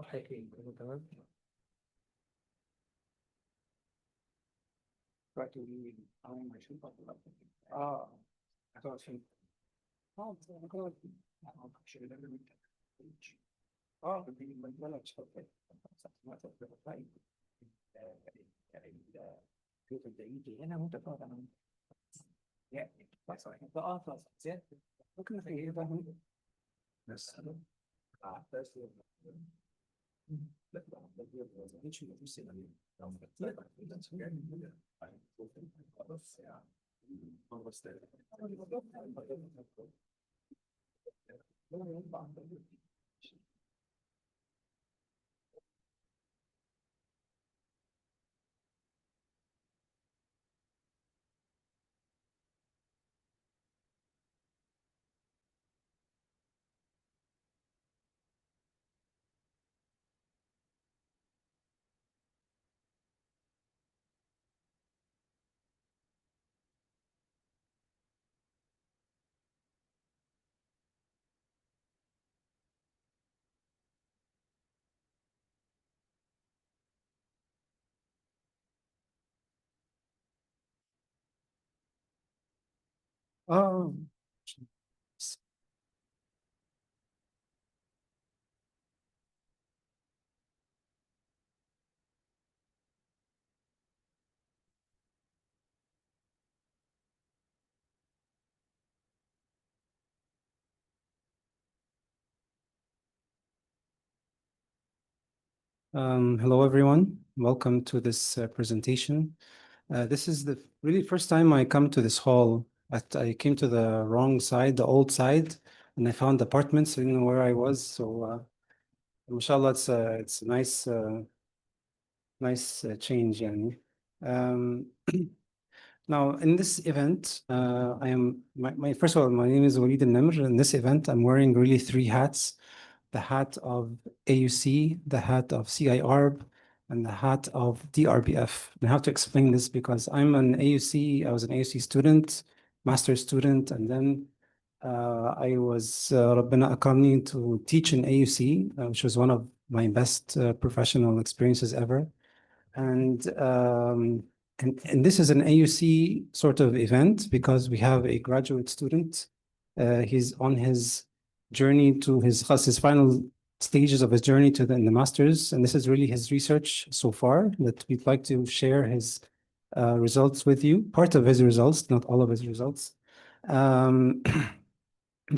حكي كله تمام. دلوقتي قولي لي أول ما أشوف هتقعد فين؟ بس أنا كده مش قادر أعمل ولا مش فاكر. تبدأ يجي هنا وأنت تقعد أنا يعني بس خلاص زين ممكن في إيه بقى بس بس اه Hello, everyone. Welcome to this presentation. This is the really first time I come to this hall. I came to the wrong side, the old side, and I found apartments. I didn't know where I was. So, mashallah, it's a nice change. Yani. Now, in this event, I am first of all, my name is Waleed and Nemr. In this event, I'm wearing really three hats: the hat of AUC, the hat of CIRB, and the hat of DRBF. I have to explain this because I'm an AUC. I was an AUC student, master's student, and then I was Rabbana Akramni to teach in AUC, which was one of my best professional experiences ever. And this is an AUC sort of event because we have a graduate student. He's on his journey to his final stages of his journey to the master's, and this is really his research so far that we'd like to share his results with you. Part of his results, not all of his results.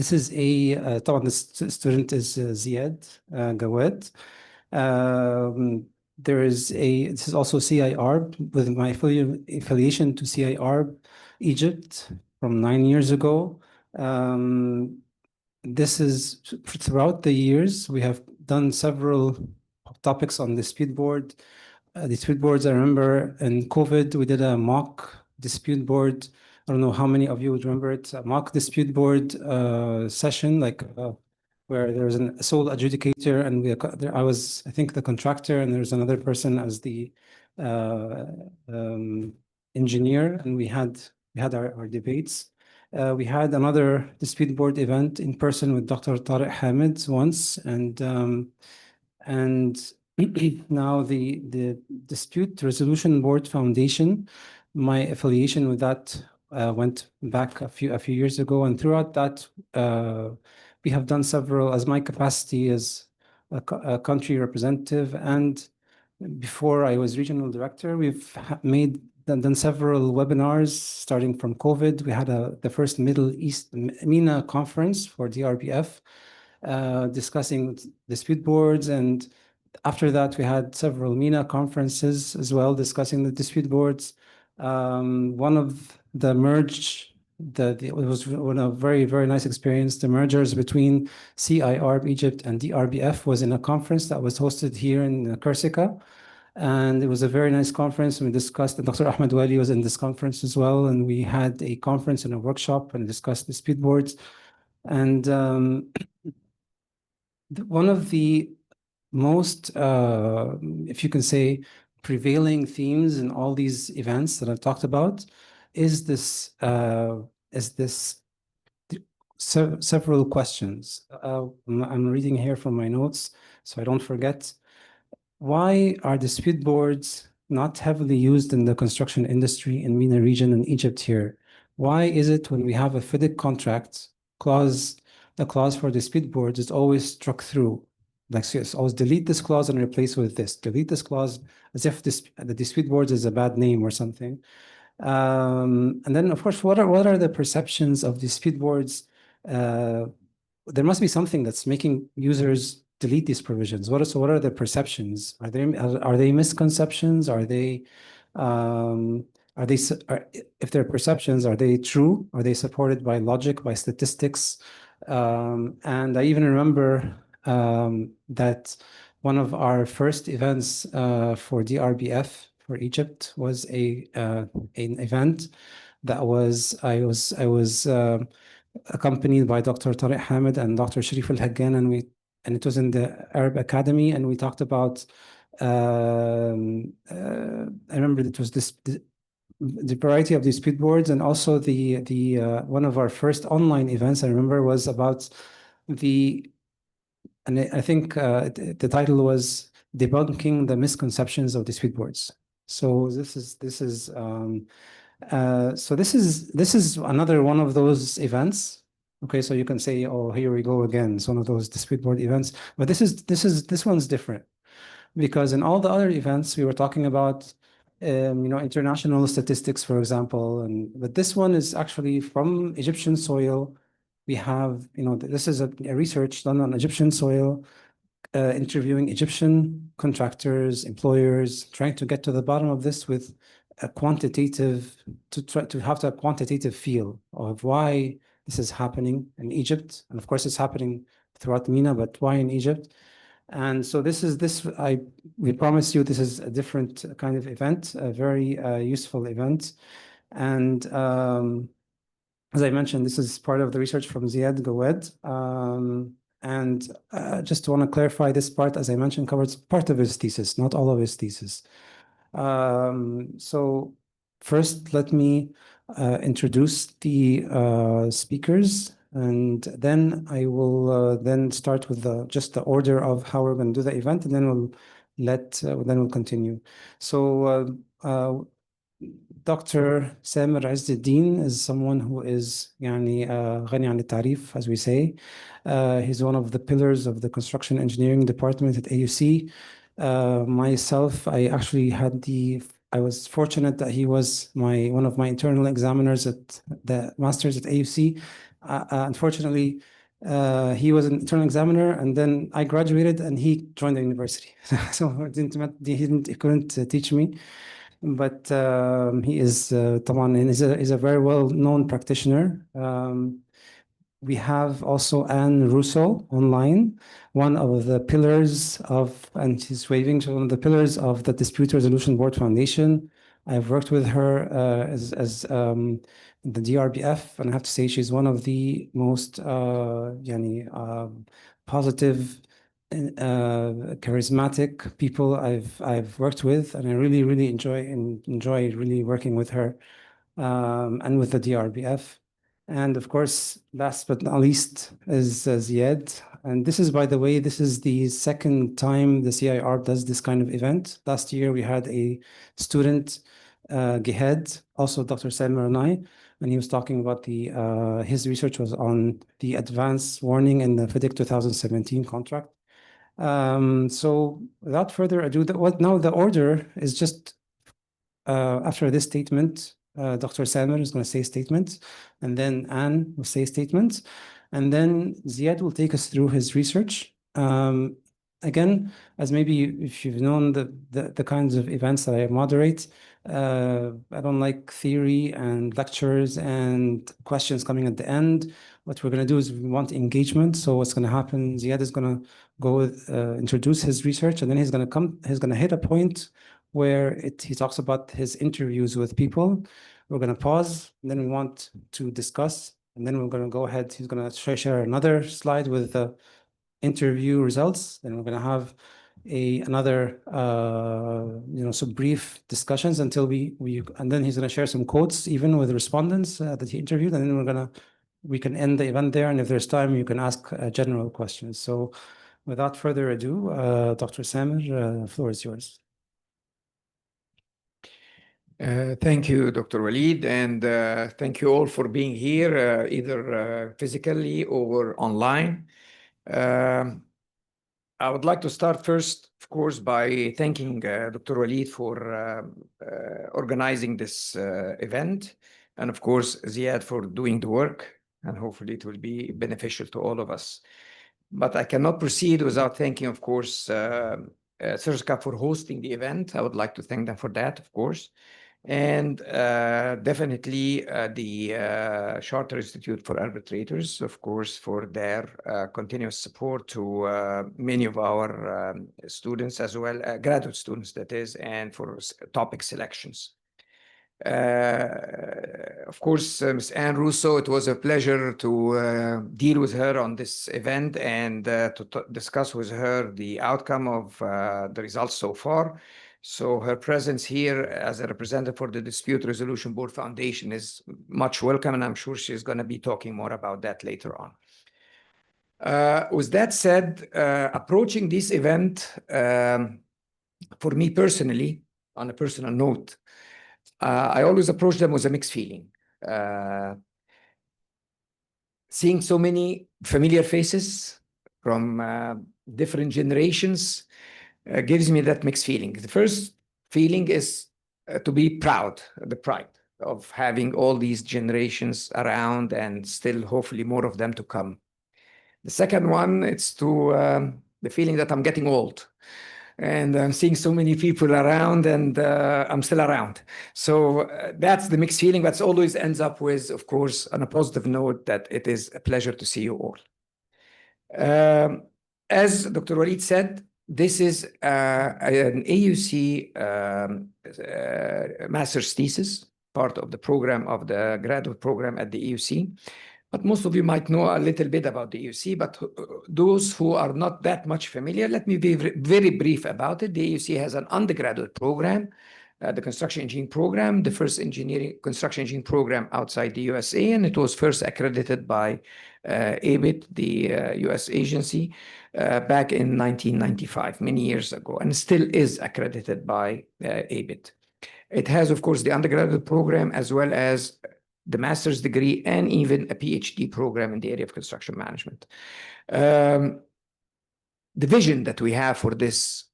This is طبعا this student is Ziad Gawad. This is also CIRB with my affiliation to CIRB Egypt from 9 years ago. This is throughout the years, we have done several topics on dispute board. Dispute boards, I remember in COVID, we did a mock dispute board. I don't know how many of you would remember it, a mock dispute board session, where there was a sole adjudicator and I was, I think, the contractor, and there's another person as the engineer, and we had our debates. We had another dispute board event in person with Dr. Tariq Hamid once, and now the Dispute Resolution Board Foundation, my affiliation with that went back a few years ago, and throughout that we have done several, as my capacity as a country representative, and before I was regional director, we've done several webinars starting from COVID. We had the first Middle East MENA conference for DRBF, discussing dispute boards, and after that we had several MENA conferences as well discussing the dispute boards. One of the it was a very, very nice experience. The mergers between Ciarb Egypt and DRBF was in a conference that was hosted here in CRCICA. And it was a very nice conference. We discussed, and Dr. Ahmed Wali was in this conference as well. And we had a conference and a workshop and discussed dispute boards. And one of the most, if you can say, prevailing themes in all these events that I've talked about is this several questions. I'm reading here from my notes, so I don't forget. Why are dispute boards not heavily used in the construction industry in MENA region and Egypt here? Why is it when we have a FIDIC contract clause, the clause for dispute boards is always struck through? Like, so it's always delete this clause and replace with this, delete this clause, as if the dispute boards is a bad name or something. And then, of course, what are the perceptions of dispute boards? There must be something that's making users delete these provisions. What are the perceptions? Are they misconceptions? If they're perceptions, are they true? Are they supported by logic, by statistics? And I even remember that one of our first events for DRBF for Egypt was an event that I was accompanied by Dr. Tariq Hamid and Dr. Sharif Al-Haggan, and it was in the Arab Academy, and we talked about I remember it was the variety of dispute boards, and also the one of our first online events I remember was about and I think the title was debunking the misconceptions of dispute boards. So this is another one of those events. Okay, so you can say, oh, here we go again. It's one of those dispute board events, but this one's different, because in all the other events we were talking about, international statistics, for example, but this one is actually from Egyptian soil. We have, this is a research done on Egyptian soil, interviewing Egyptian contractors, employers, trying to get to the bottom of this with a quantitative, to have a quantitative feel of why this is happening in Egypt. And of course, it's happening throughout MENA, but why in Egypt? And so we promise you this is a different kind of event, a very useful event. And as I mentioned, this is part of the research from Ziad Gawed. And just want to clarify, this part, as I mentioned, covers part of his thesis, not all of his thesis. So first, let me introduce the speakers, and then I will then start with just the order of how we're going to do the event, and then we'll continue. So Dr. Samir Izzeddin is someone who is غني عن التعريف, as we say. He's one of the pillars of the construction engineering department at AUC. Myself, I was fortunate that he was one of my internal examiners at the master's at AUC. Unfortunately, he was an internal examiner, and then I graduated and he joined the university. So he couldn't teach me. But he is طبعا, and is a very well-known practitioner. We have also Anne Russo online, one of the pillars and she's waving, so one of the pillars of the Dispute Resolution Board Foundation. I've worked with her as the DRBF, and I have to say she's one of the most positive, charismatic people I've worked with, and I really enjoy really working with her and with the DRBF. And of course, last but not least is Ziad. And this is, by the way, this is the second time the CIRB does this kind of event. Last year we had a student, Gehed, also Dr. Selmer and I, and he was talking about his research was on the advance warning in the FIDIC 2017 contract. So without further ado, now the order is just after this statement, Dr. Salman is going to say a statement, and then Anne will say a statement, and then Ziad will take us through his research. Again, as maybe if you've known the kinds of events that I moderate, I don't like theory and lectures and questions coming at the end. What we're going to do is we want engagement. So what's going to happen, Ziad is going to go introduce his research, and then he's going to hit a point where he talks about his interviews with people. We're going to pause, and then we want to discuss, and then we're going to go ahead. He's going to share another slide with the interview results. Then we're going to have another some brief discussions until and then he's going to share some quotes even with respondents that he interviewed, and then we're going to we can end the event there, and if there's time, you can ask general questions. So without further ado, Dr. Samir, the floor is yours. Thank you, Dr. Waleed, and thank you all for being here, either physically or online. I would like to start first, of course, by thanking Dr. Waleed for organizing this event, and of course, Ziad for doing the work, and hopefully it will be beneficial to all of us. But I cannot proceed without thanking, of course, CRCICA for hosting the event. I would like to thank them for that, of course. And definitely the Charter Institute for Arbitrators, of course, for their continuous support to many of our students as well, graduate students, that is, and for topic selections. Of course, Ms. Anne Russo, it was a pleasure to deal with her on this event and to discuss with her the outcome of the results so far. So her presence here as a representative for the Dispute Resolution Board Foundation is much welcome, and I'm sure she's going to be talking more about that later on. With that said, approaching this event, for me personally, on a personal note, I always approach them with a mixed feeling. Seeing so many familiar faces from different generations gives me that mixed feeling. The first feeling is to be proud, the pride of having all these generations around and still hopefully more of them to come. The second one, it's to the feeling that I'm getting old. And I'm seeing so many people around, and I'm still around. So that's the mixed feeling, but it always ends up with, of course, on a positive note, that it is a pleasure to see you all. As Dr. Waleed said, this is an AUC master's thesis, part of the program of the graduate program at the AUC. But most of you might know a little bit about the AUC, but those who are not that much familiar, let me be very brief about it. The AUC has an undergraduate program, the construction engineering program, the first construction engineering program outside the USA, and it was first accredited by ABIT, the US agency, back in 1995, many years ago, and still is accredited by ABIT. It has, of course, the undergraduate program as well as the master's degree and even a PhD program in the area of construction management. The vision that we have for this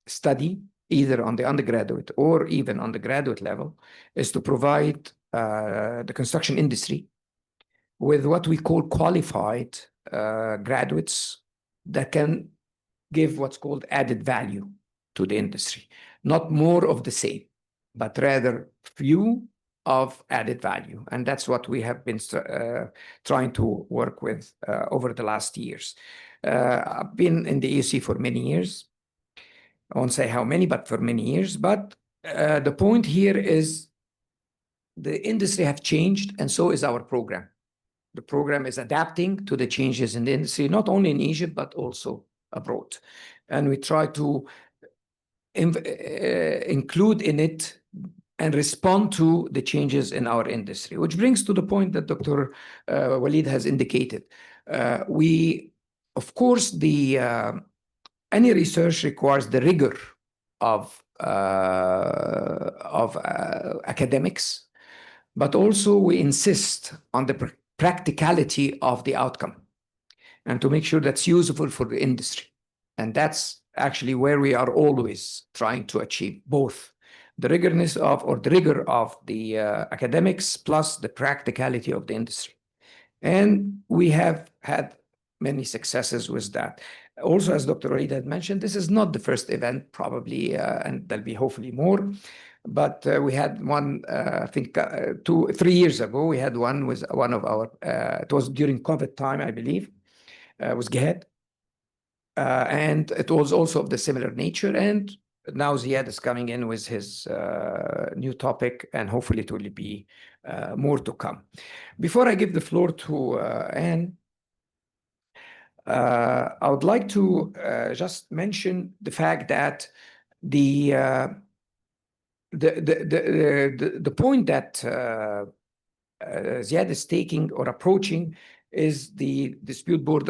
study, either on the undergraduate or even on the graduate level, is to provide the construction industry with what we call qualified graduates that can give what's called added value to the industry. Not more of the same, but rather few of added value. And that's what we have been trying to work with over the last years. I've been in the AUC for many years. I won't say how many, but for many years. But the point here is the industry have changed, and so is our program. The program is adapting to the changes in the industry, not only in Egypt, but also abroad. And we try to include in it and respond to the changes in our industry, which brings to the point that Dr. Waleed has indicated. Of course, any research requires the rigor of academics, but also we insist on the practicality of the outcome and to make sure that's useful for the industry. And that's actually where we are always trying to achieve both the rigor of the academics plus the practicality of the industry. And we have had many successes with that. Also, as Dr. Waleed had mentioned, this is not the first event, probably, and there'll be hopefully more. But we had one, I think 3 years ago, we had one with one of our, it was during COVID time, I believe, was GEHED. And it was also of the similar nature. And now Ziad is coming in with his new topic, and hopefully it will be more to come. Before I give the floor to Anne, I would like to just mention the fact that the point that Ziad is taking or approaching is the dispute board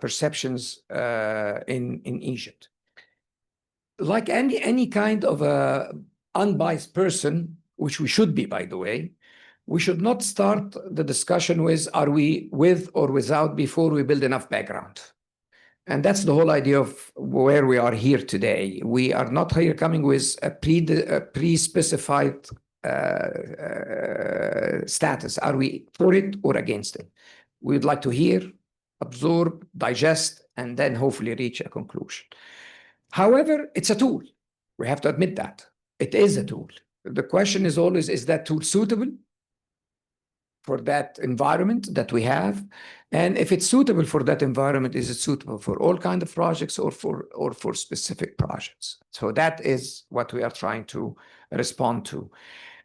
perceptions in Egypt. Like any kind of a unbiased person, which we should be, by the way, we should not start the discussion with, are we with or without, before we build enough background. And that's the whole idea of where we are here today. We are not here coming with a pre-specified status. Are we for it or against it? We would like to hear, absorb, digest, and then hopefully reach a conclusion. However, it's a tool. We have to admit that. It is a tool. The question is always, is that tool suitable for that environment that we have? And if it's suitable for that environment, is it suitable for all kinds of projects or for specific projects? So that is what we are trying to respond to.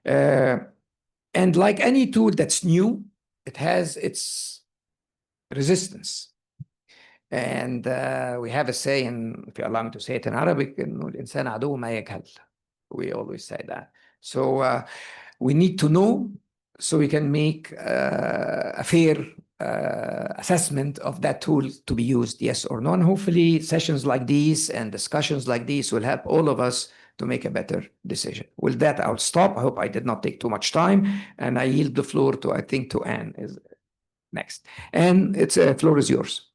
And like any tool that's new, it has its resistance. And we have a saying, if you allow me to say it in Arabic, الإنسان عدو ما يجهل. We always say that. So we need to know so we can make a fair assessment of that tool to be used, yes or no. And hopefully sessions like these and discussions like these will help all of us to make a better decision. With that, I'll stop. I hope I did not take too much time. And I yield the floor to, I think, to Anne is next. And it's floor is yours.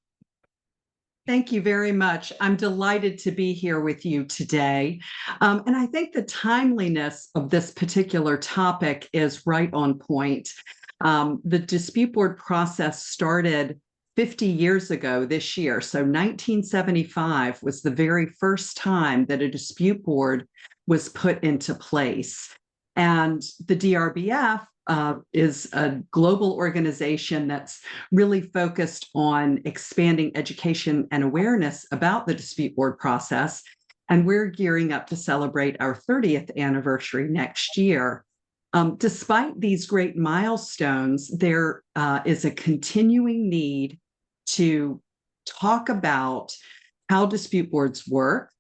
Thank you very much. I'm delighted to be here with you today. And I think the timeliness of this particular topic is right on point. The dispute board process started 50 years ago this year. So 1975 was the very first time that a dispute board was put into place. And the DRBF is a global organization that's really focused on expanding education and awareness about the dispute board process. And we're gearing up to celebrate our 30th anniversary next year. Despite these great milestones, there is a continuing need to talk about how dispute boards work,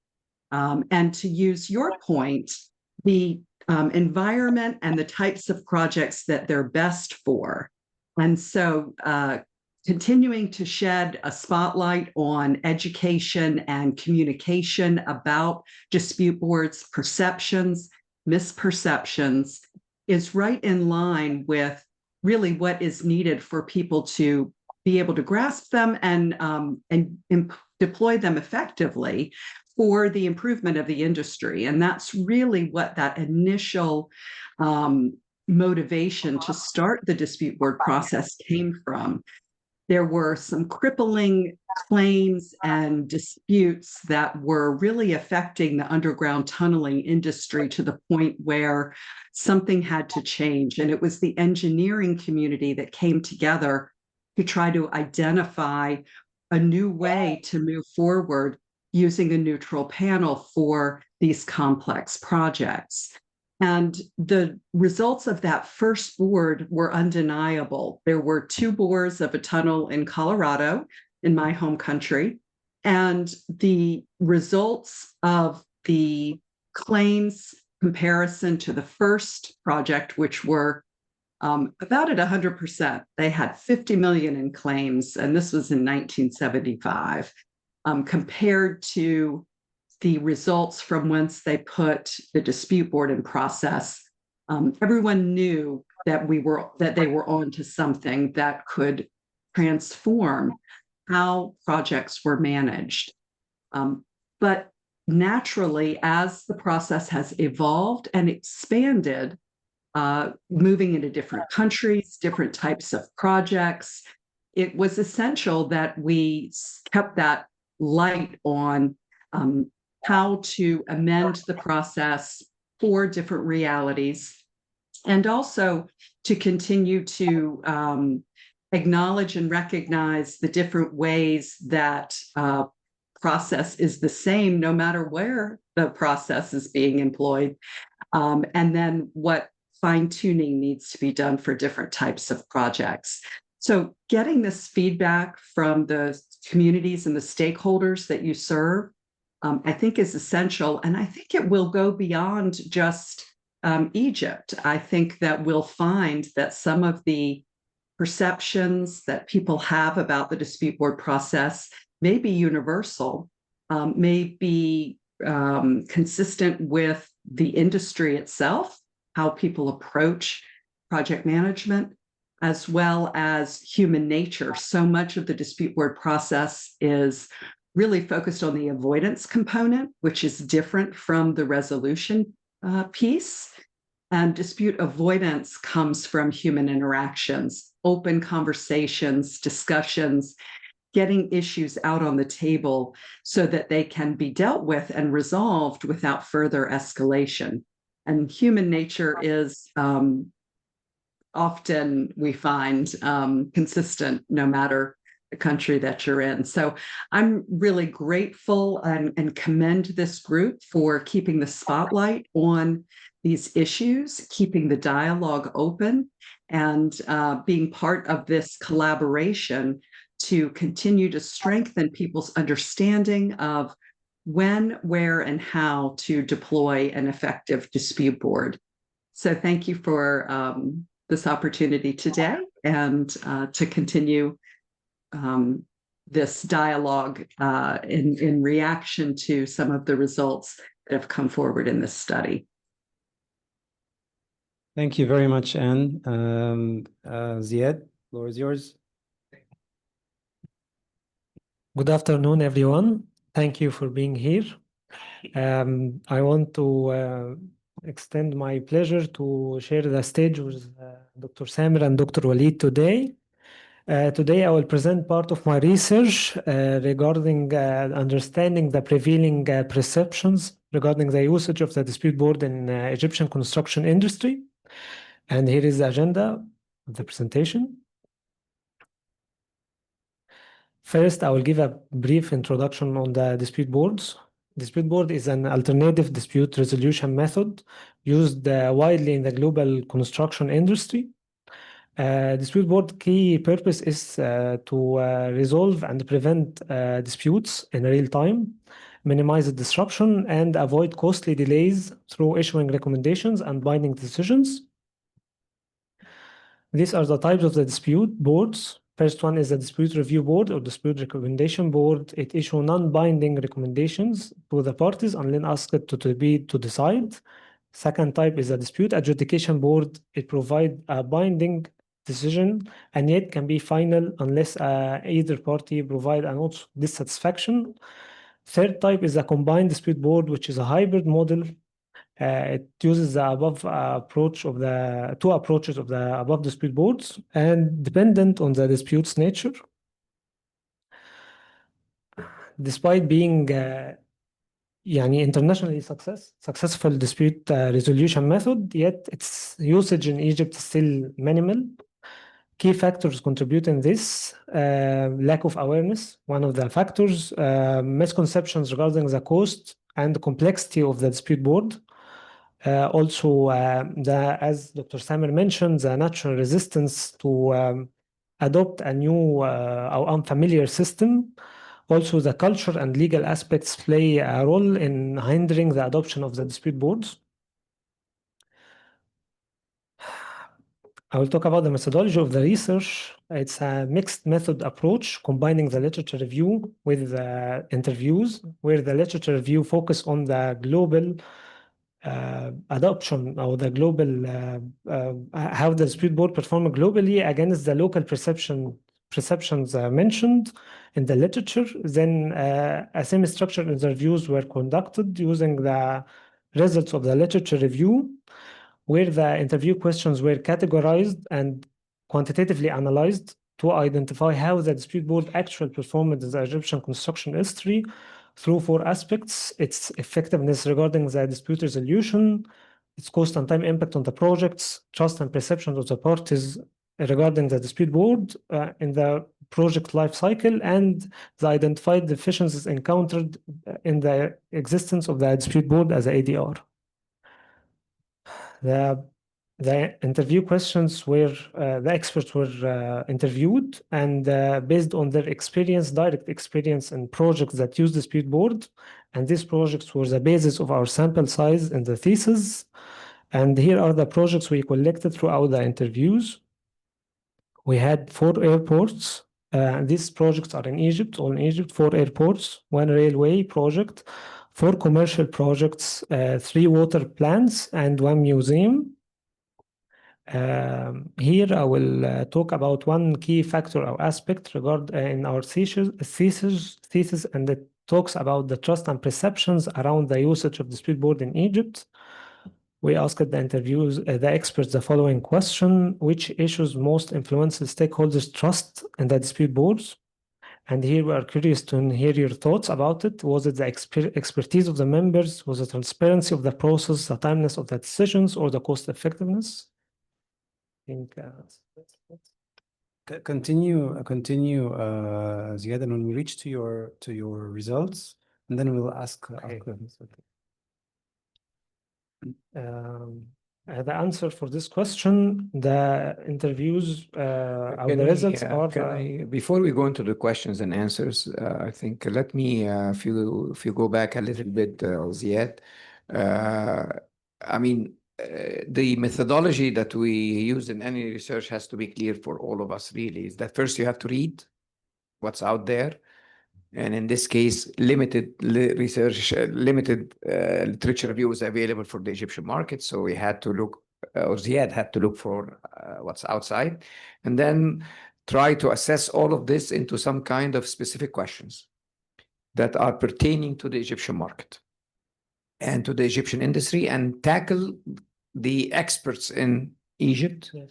and to use your point, the environment and the types of projects that they're best for. And so continuing to shed a spotlight on education and communication about dispute boards, perceptions, misperceptions, is right in line with really what is needed for people to be able to grasp them and deploy them effectively for the improvement of the industry. And that's really what that initial motivation to start the dispute board process came from. There were some crippling claims and disputes that were really affecting the underground tunneling industry to the point where something had to change. And it was the engineering community that came together to try to identify a new way to move forward using a neutral panel for these complex projects. And the results of that first board were undeniable. There were 2 bores of a tunnel in Colorado, in my home country, and the results of the claims comparison to the first project, which were about at 100%. They had 50 million in claims, and this was in 1975. Compared to the results from once they put the dispute board in process, everyone knew that they were on to something that could transform how projects were managed. But naturally, as the process has evolved and expanded, moving into different countries, different types of projects, it was essential that we kept that light on how to amend the process for different realities, and also to continue to acknowledge and recognize the different ways that process is the same no matter where the process is being employed, and then what fine-tuning needs to be done for different types of projects. So getting this feedback from the communities and the stakeholders that you serve, I think is essential. And I think it will go beyond just Egypt, I think that we'll find that some of the perceptions that people have about the dispute board process may be universal, may be consistent with the industry itself, how people approach project management, as well as human nature. So much of the dispute board process is really focused on the avoidance component, which is different from the resolution piece. And dispute avoidance comes from human interactions, open conversations, discussions, getting issues out on the table so that they can be dealt with and resolved without further escalation. And human nature is often, we find, consistent no matter the country that you're in. So I'm really grateful and commend this group for keeping the spotlight on these issues, keeping the dialogue open, and being part of this collaboration to continue to strengthen people's understanding of when, where, and how to deploy an effective dispute board. So thank you for this opportunity today, and to continue this dialogue in reaction to some of the results that have come forward in this study. Thank you very much, Anne. Ziad, floor is yours. Good afternoon, everyone. Thank you for being here. I want to extend my pleasure to share the stage with Dr. Samir and Dr. Waleed today. Today, I will present part of my research regarding understanding the prevailing perceptions regarding the usage of the dispute board in Egyptian construction industry. And here is the agenda of the presentation. First, I will give a brief introduction on the dispute boards. Dispute board is an alternative dispute resolution method used widely in the global construction industry. Dispute board key purpose is to resolve and prevent disputes in real time, minimize the disruption, and avoid costly delays through issuing recommendations and binding decisions. These are the types of the dispute boards. First one is a dispute review board or dispute recommendation board. It issues non-binding recommendations to the parties unless asked to decide. Second type is a dispute adjudication board. It provides a binding decision and yet can be final unless either party provide an also dissatisfaction. Third type is a combined dispute board, which is a hybrid model. It uses the above approach of the two approaches of the above dispute boards and dependent on the dispute's nature. Despite being internationally successful dispute resolution method, yet its usage in Egypt is still minimal. Key factors contributing this, lack of awareness, one of the factors, misconceptions regarding the cost and the complexity of the dispute board. Also, as Dr. Samir mentioned, the natural resistance to adopt a new or unfamiliar system. Also, the culture and legal aspects play a role in hindering the adoption of the dispute boards. I will talk about the methodology of the research. It's a mixed method approach, combining the literature review with the interviews, where the literature review focus on the global adoption or the global how the dispute board perform globally against the local perceptions mentioned in the literature. Then a semi-structured interviews were conducted using the results of the literature review, where the interview questions were categorized and quantitatively analyzed to identify how the dispute board actually performed in the Egyptian construction history through 4 aspects: its effectiveness regarding the dispute resolution, its cost and time impact on the projects, trust and perception of the parties regarding the dispute board in the project life cycle, and the identified deficiencies encountered in the existence of the dispute board as a ADR. The interview questions were, the experts were interviewed, and based on their experience, direct experience in projects that use dispute board, and these projects were the basis of our sample size in the thesis. And here are the projects we collected throughout the interviews. We had 4 airports. These projects are in Egypt, all in Egypt, 4 airports, 1 railway project, 4 commercial projects, 3 water plants, and 1 museum. Here I will talk about one key factor or aspect in our thesis, and it talks about the trust and perceptions around the usage of dispute board in Egypt. We asked the experts the following question: which issues most influence the stakeholders' trust in the dispute boards? And here we are curious to hear your thoughts about it. Was it the expertise of the members? Was it transparency of the process, the timeliness of the decisions, or the cost effectiveness? I think Continue, Ziad, and when we reach to your results, and then we'll ask. The answer for this question, the interviews, the results are. Before we go into the questions and answers, I think let me, if you go back a little bit, Ziad, I mean, the methodology that we use in any research has to be clear for all of us, really. Is that first you have to read what's out there. And in this case, limited literature review is available for the Egyptian market. So we had to look, or Ziad had to look for what's outside, and then try to assess all of this into some kind of specific questions that are pertaining to the Egyptian market and to the Egyptian industry, and tackle the experts in Egypt. Yes.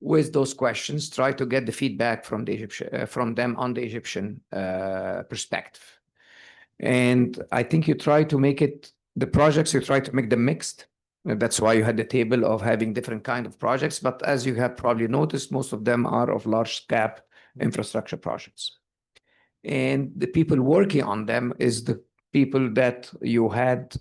With those questions, try to get the feedback from the Egyptian, from them on the Egyptian perspective. And I think you try to make it, the projects, you try to make them mixed. That's why you had the table of having different kind of projects. But as you have probably noticed, most of them are of large cap infrastructure projects. And the people working on them is the people that you had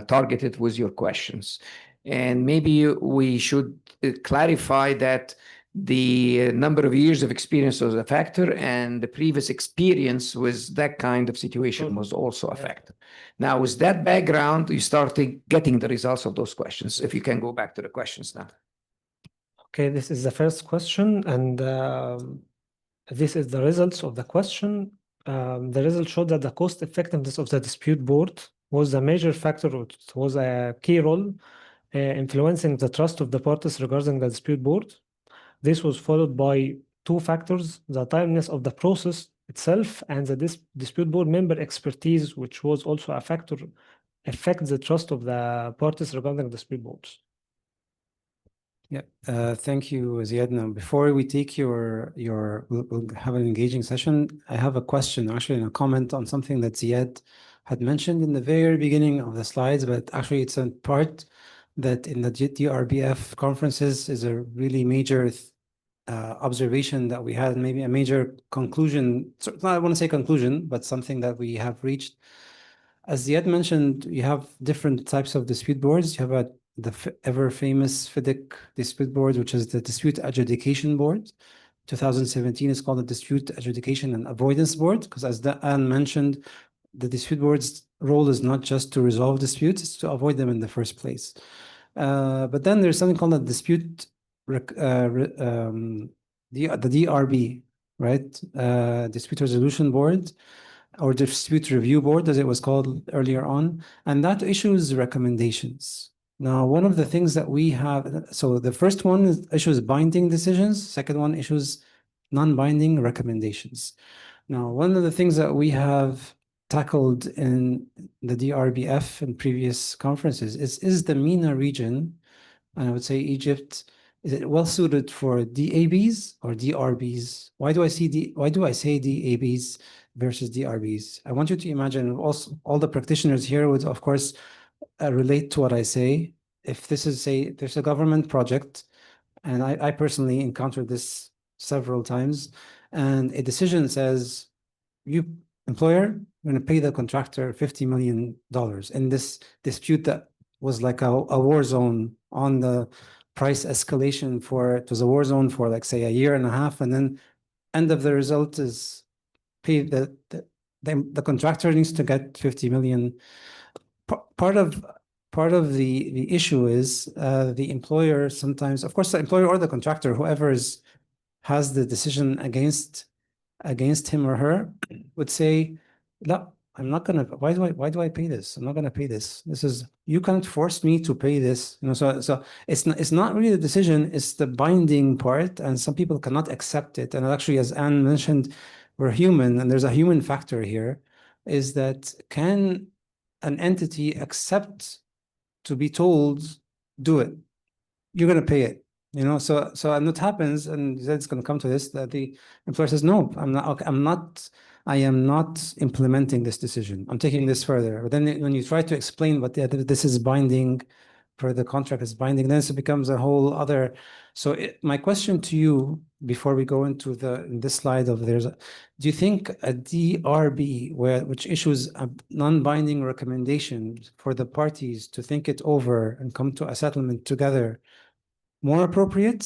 targeted with your questions. And maybe we should clarify that the number of years of experience was a factor, and the previous experience with that kind of situation was also a factor. Now, with that background, you started getting the results of those questions. If you can go back to the questions now. Okay, this is the first question, and this is the results of the question. The results showed that the cost effectiveness of the dispute board was a major factor, which was a key role influencing the trust of the parties regarding the dispute board. This was followed by 2 factors: the timeliness of the process itself and the dispute board member expertise, which was also a factor affect the trust of the parties regarding dispute boards. Yeah, thank you, Ziad. Now, before we take we'll have an engaging session. I have a question, actually, and a comment on something that Ziad had mentioned in the very beginning of the slides, but actually it's a part that in the DRBF conferences is a really major observation that we had, maybe a major conclusion. So I want to say conclusion, but something that we have reached. As Ziad mentioned, you have different types of dispute boards. You have the ever famous FIDIC dispute board, which is the Dispute Adjudication Board. 2017 is called the Dispute Adjudication and Avoidance Board, because as Anne mentioned, the dispute board's role is not just to resolve disputes, it's to avoid them in the first place. But then there's something called the the DRB, right? Dispute Resolution Board, or Dispute Review Board, as it was called earlier on, and that issues recommendations. Now, one of the things that we have, so the first one issues binding decisions, second one issues non-binding recommendations. Now, one of the things that we have tackled in the DRBF in previous conferences is the MENA region, and I would say Egypt, is it well suited for DABs or DRBs? Why do I say DABs versus DRBs? I want you to imagine, also all the practitioners here would, of course, relate to what I say. If this is there's a government project, and I personally encountered this several times, and a decision says, you employer, you're going to pay the contractor $50 million in this dispute that was like a war zone on the price escalation it was a war zone for, like, say, a year and a half, and then end of the result is the contractor needs to get $50 million. Part part of the issue is the employer sometimes, of course, the employer or the contractor, whoever has the decision against him or her, would say, "No, I'm not gonna. Why do I pay this? I'm not gonna pay this. This is you can't force me to pay this." You know, so it's not really the decision; it's the binding part, and some people cannot accept it. And actually, as Anne mentioned, we're human, and there's a human factor here. Is that can an entity accept to be told, "Do it. You're gonna pay it." You know, so and what happens, and it's going to come to this, that the employer says, "No, I am not implementing this decision. I'm taking this further." But then when you try to explain what this is binding, for the contract is binding, then it becomes a whole other. So my question to you, before we go into this slide of theirs, do you think a DRB, which issues a non-binding recommendation for the parties to think it over and come to a settlement together, more appropriate,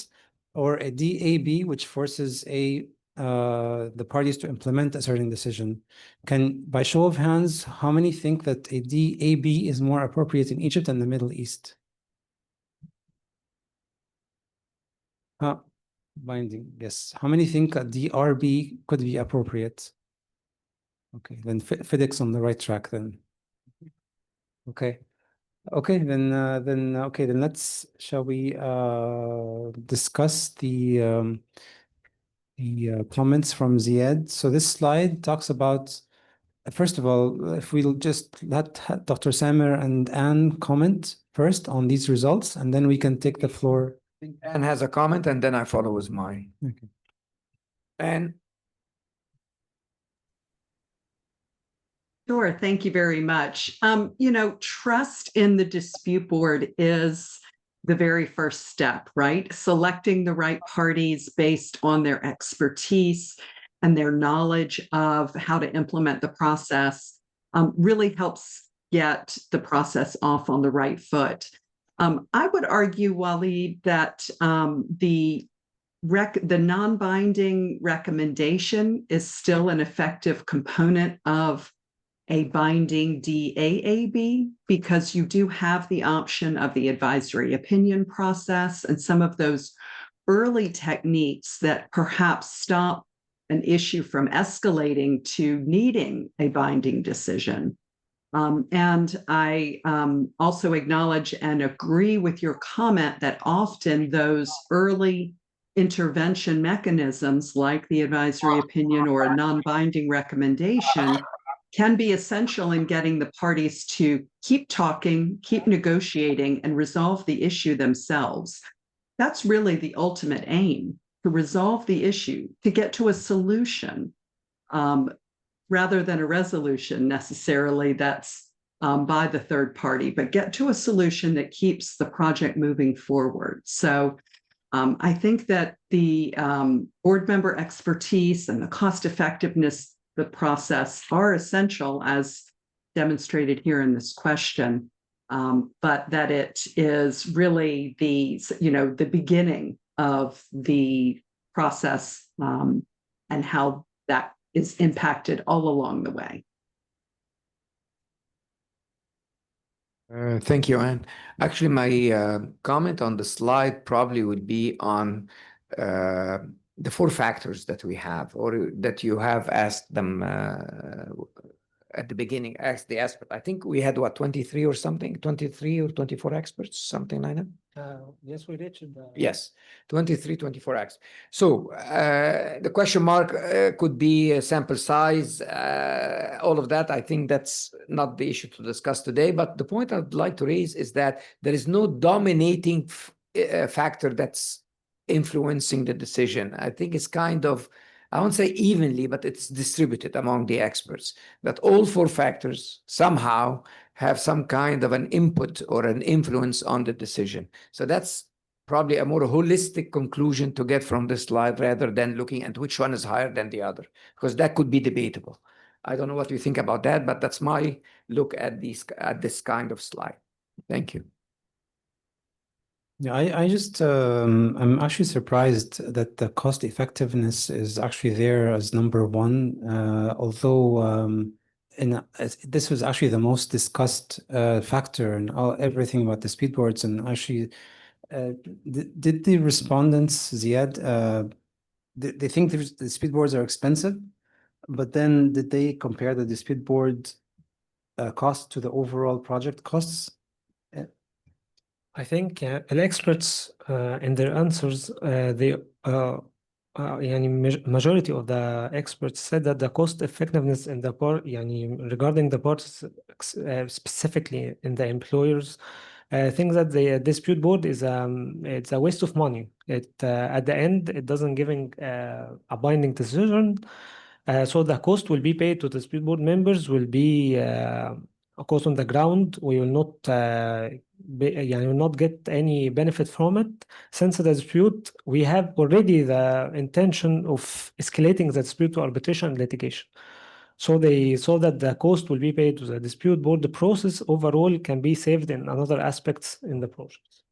or a DAB, which forces the parties to implement a certain decision? By show of hands, how many think that a DAB is more appropriate in Egypt and the Middle East? Binding, yes. How many think a DRB could be appropriate? Okay, then FIDIC's on the right track then. Okay. Okay, then shall we discuss the comments from Ziad? So this slide talks about, first of all, if we'll just let Dr. Samer and Anne comment first on these results, and then we can take the floor. Anne has a comment, and then I follow with mine. Okay. Anne? Sure, thank you very much. Trust in the dispute board is the very first step, right? Selecting the right parties based on their expertise and their knowledge of how to implement the process really helps get the process off on the right foot. I would argue, Waleed, that the non-binding recommendation is still an effective component of a binding DAAB, because you do have the option of the advisory opinion process and some of those early techniques that perhaps stop an issue from escalating to needing a binding decision. And I also acknowledge and agree with your comment that often those early intervention mechanisms, like the advisory opinion or a non-binding recommendation, can be essential in getting the parties to keep talking, keep negotiating, and resolve the issue themselves. That's really the ultimate aim, to resolve the issue, to get to a solution, rather than a resolution necessarily that's by the third party, but get to a solution that keeps the project moving forward. So I think that the board member expertise and the cost effectiveness the process are essential, as demonstrated here in this question, but that it is really the beginning of the process and how that is impacted all along the way. Thank you, Anne. Actually, my comment on the slide probably would be on the 4 factors that we have, or that you have asked them at the beginning, asked the expert. I think we had, 23 or something, 23 or 24 experts, something like that? Yes, we reached. Yes, 23, 24 experts. So the question mark could be a sample size, all of that. I think that's not the issue to discuss today. But the point I'd like to raise is that there is no dominating factor that's influencing the decision. I think it's kind of, I won't say evenly, but it's distributed among the experts, that all 4 factors somehow have some kind of an input or an influence on the decision. So that's probably a more holistic conclusion to get from this slide, rather than looking at which one is higher than the other, because that could be debatable. I don't know what you think about that, but that's my look at this kind of slide. Thank you. Yeah, I just I'm actually surprised that the cost effectiveness is actually there as number 1, although this was actually the most discussed factor in everything about the speed boards. And actually, did the respondents, Ziad, they think the speed boards are expensive, but then did they compare the speed board cost to the overall project costs? I think the experts in their answers, majority of the experts said that the cost effectiveness in the part, regarding the parts specifically in the employers, think that the dispute board is it's a waste of money. It at the end it doesn't giving a binding decision, so the cost will be paid to the dispute board members will be a cost on the ground. We will not will not get any benefit from it. Since the dispute, we have already the intention of escalating the dispute to arbitration and litigation. So they saw that the cost will be paid to the dispute board. The process overall can be saved in other aspects in the project.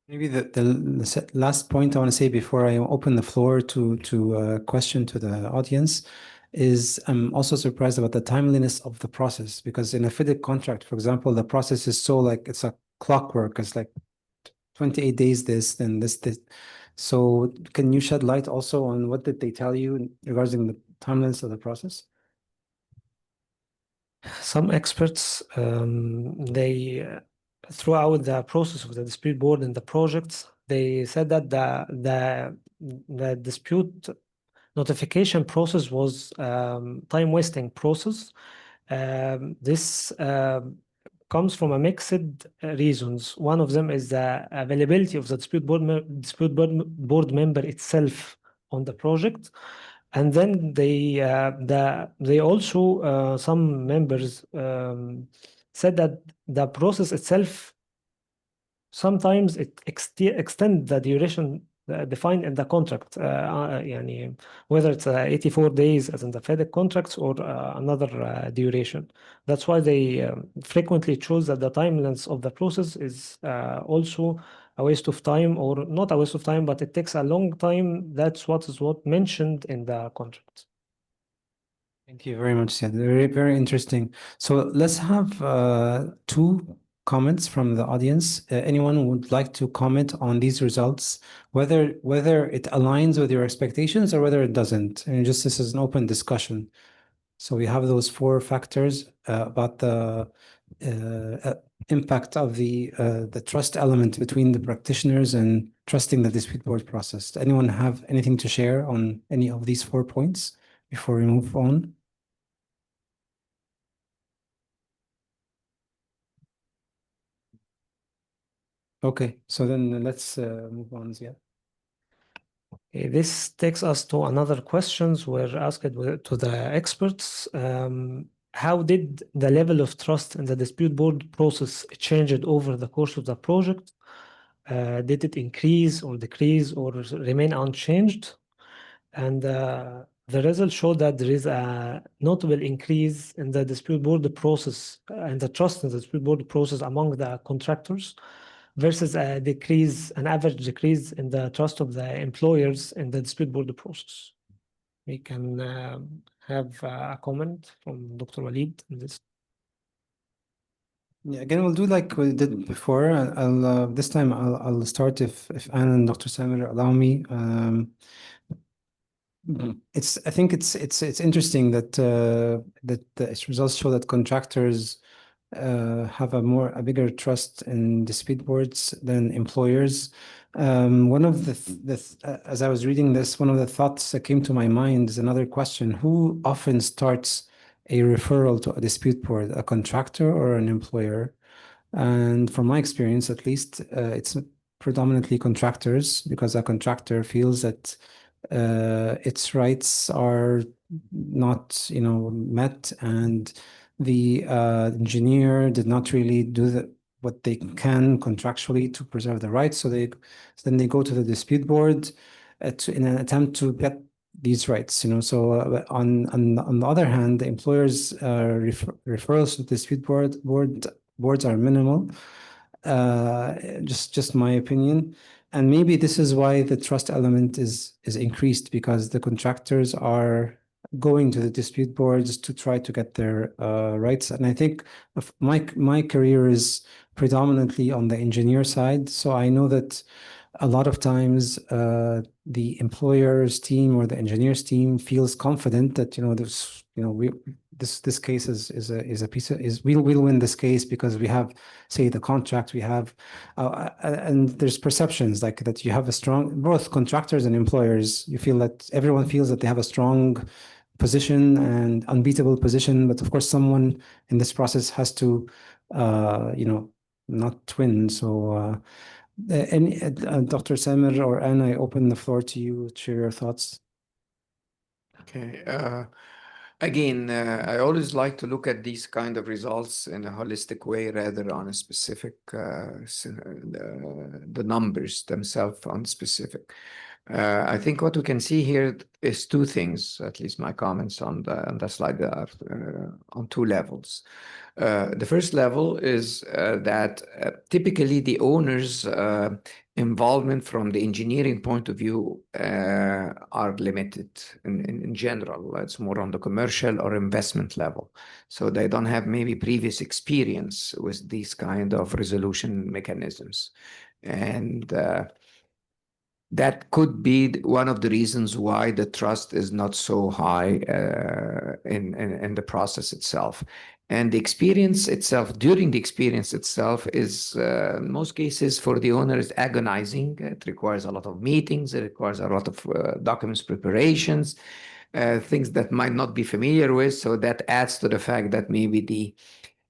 Maybe the last point I want to say before I open the floor to a question to the audience is I'm also surprised about the timeliness of the process, because in a FIDIC contract, for example, the process is so like it's a clockwork. It's like 28 days this, then this. So can you shed light also on what did they tell you regarding the timeliness of the process? Some experts, they throughout the process of the dispute board and the projects, they said that the dispute notification process was time wasting process. This comes from a mixed reasons. One of them is the availability of the dispute board member itself on the project. And then they also some members said that the process itself sometimes it extend the duration defined in the contract, whether it's 84 days as in the FIDIC contracts or another duration. That's why they frequently choose that the timeliness of the process is also a waste of time, or not a waste of time, but it takes a long time. That's what mentioned in the contract. Thank you very much, Siad. Very, very interesting. So let's have two comments from the audience. Anyone who would like to comment on these results, whether it aligns with your expectations or whether it doesn't? And just this is an open discussion. So we have those 4 factors about the impact of the trust element between the practitioners and trusting the dispute board process. Does anyone have anything to share on any of these 4 points before we move on? Okay, so then let's move on, Ziad. Okay, this takes us to another questions we're asked to the experts. How did the level of trust in the dispute board process changed over the course of the project? Did it increase or decrease or remain unchanged? And the results show that there is a notable increase in the dispute board process and the trust in the dispute board process among the contractors, versus an average decrease in the trust of the employers in the dispute board process. We can have a comment from Dr. Waleed on this. Yeah, again, we'll do like we did before. I'll this time I'll start if Anne and Dr. Samir allow me. I think it's interesting that that the results show that contractors have a bigger trust in dispute boards than employers. One of as I was reading this, one of the thoughts that came to my mind is another question: who often starts a referral to a dispute board, a contractor or an employer? And from my experience, at least, it's predominantly contractors, because a contractor feels that its rights are not, met, and the engineer did not really do what they can contractually to preserve the rights. So then they go to the dispute board in an attempt to get these rights. So on the other hand, the employers' referrals to dispute boards are minimal. Just my opinion. And maybe this is why the trust element is increased, because the contractors are going to the dispute boards to try to get their rights. And I think my career is predominantly on the engineer side, so I know that a lot of times the employer's team or the engineer's team feels confident that this case we'll win this case because we have, say, the contract we have, and there's perceptions like that you have a strong, both contractors and employers, you feel that everyone feels that they have a strong position and unbeatable position, but of course someone in this process has to not win. So Dr. Samir or Anna, I open the floor to you to share your thoughts. Okay. Again, I always like to look at these kind of results in a holistic way rather on a specific, the numbers themselves on specific. I think what we can see here is two things, at least my comments on the slide are on two levels. The first level is that typically the owner's involvement from the engineering point of view are limited in general. It's more on the commercial or investment level. So they don't have maybe previous experience with these kind of resolution mechanisms. And that could be one of the reasons why the trust is not so high in the process itself. And the experience itself, during the experience itself, is in most cases for the owner is agonizing. It requires a lot of meetings. It requires a lot of documents preparations, things that might not be familiar with. So that adds to the fact that maybe the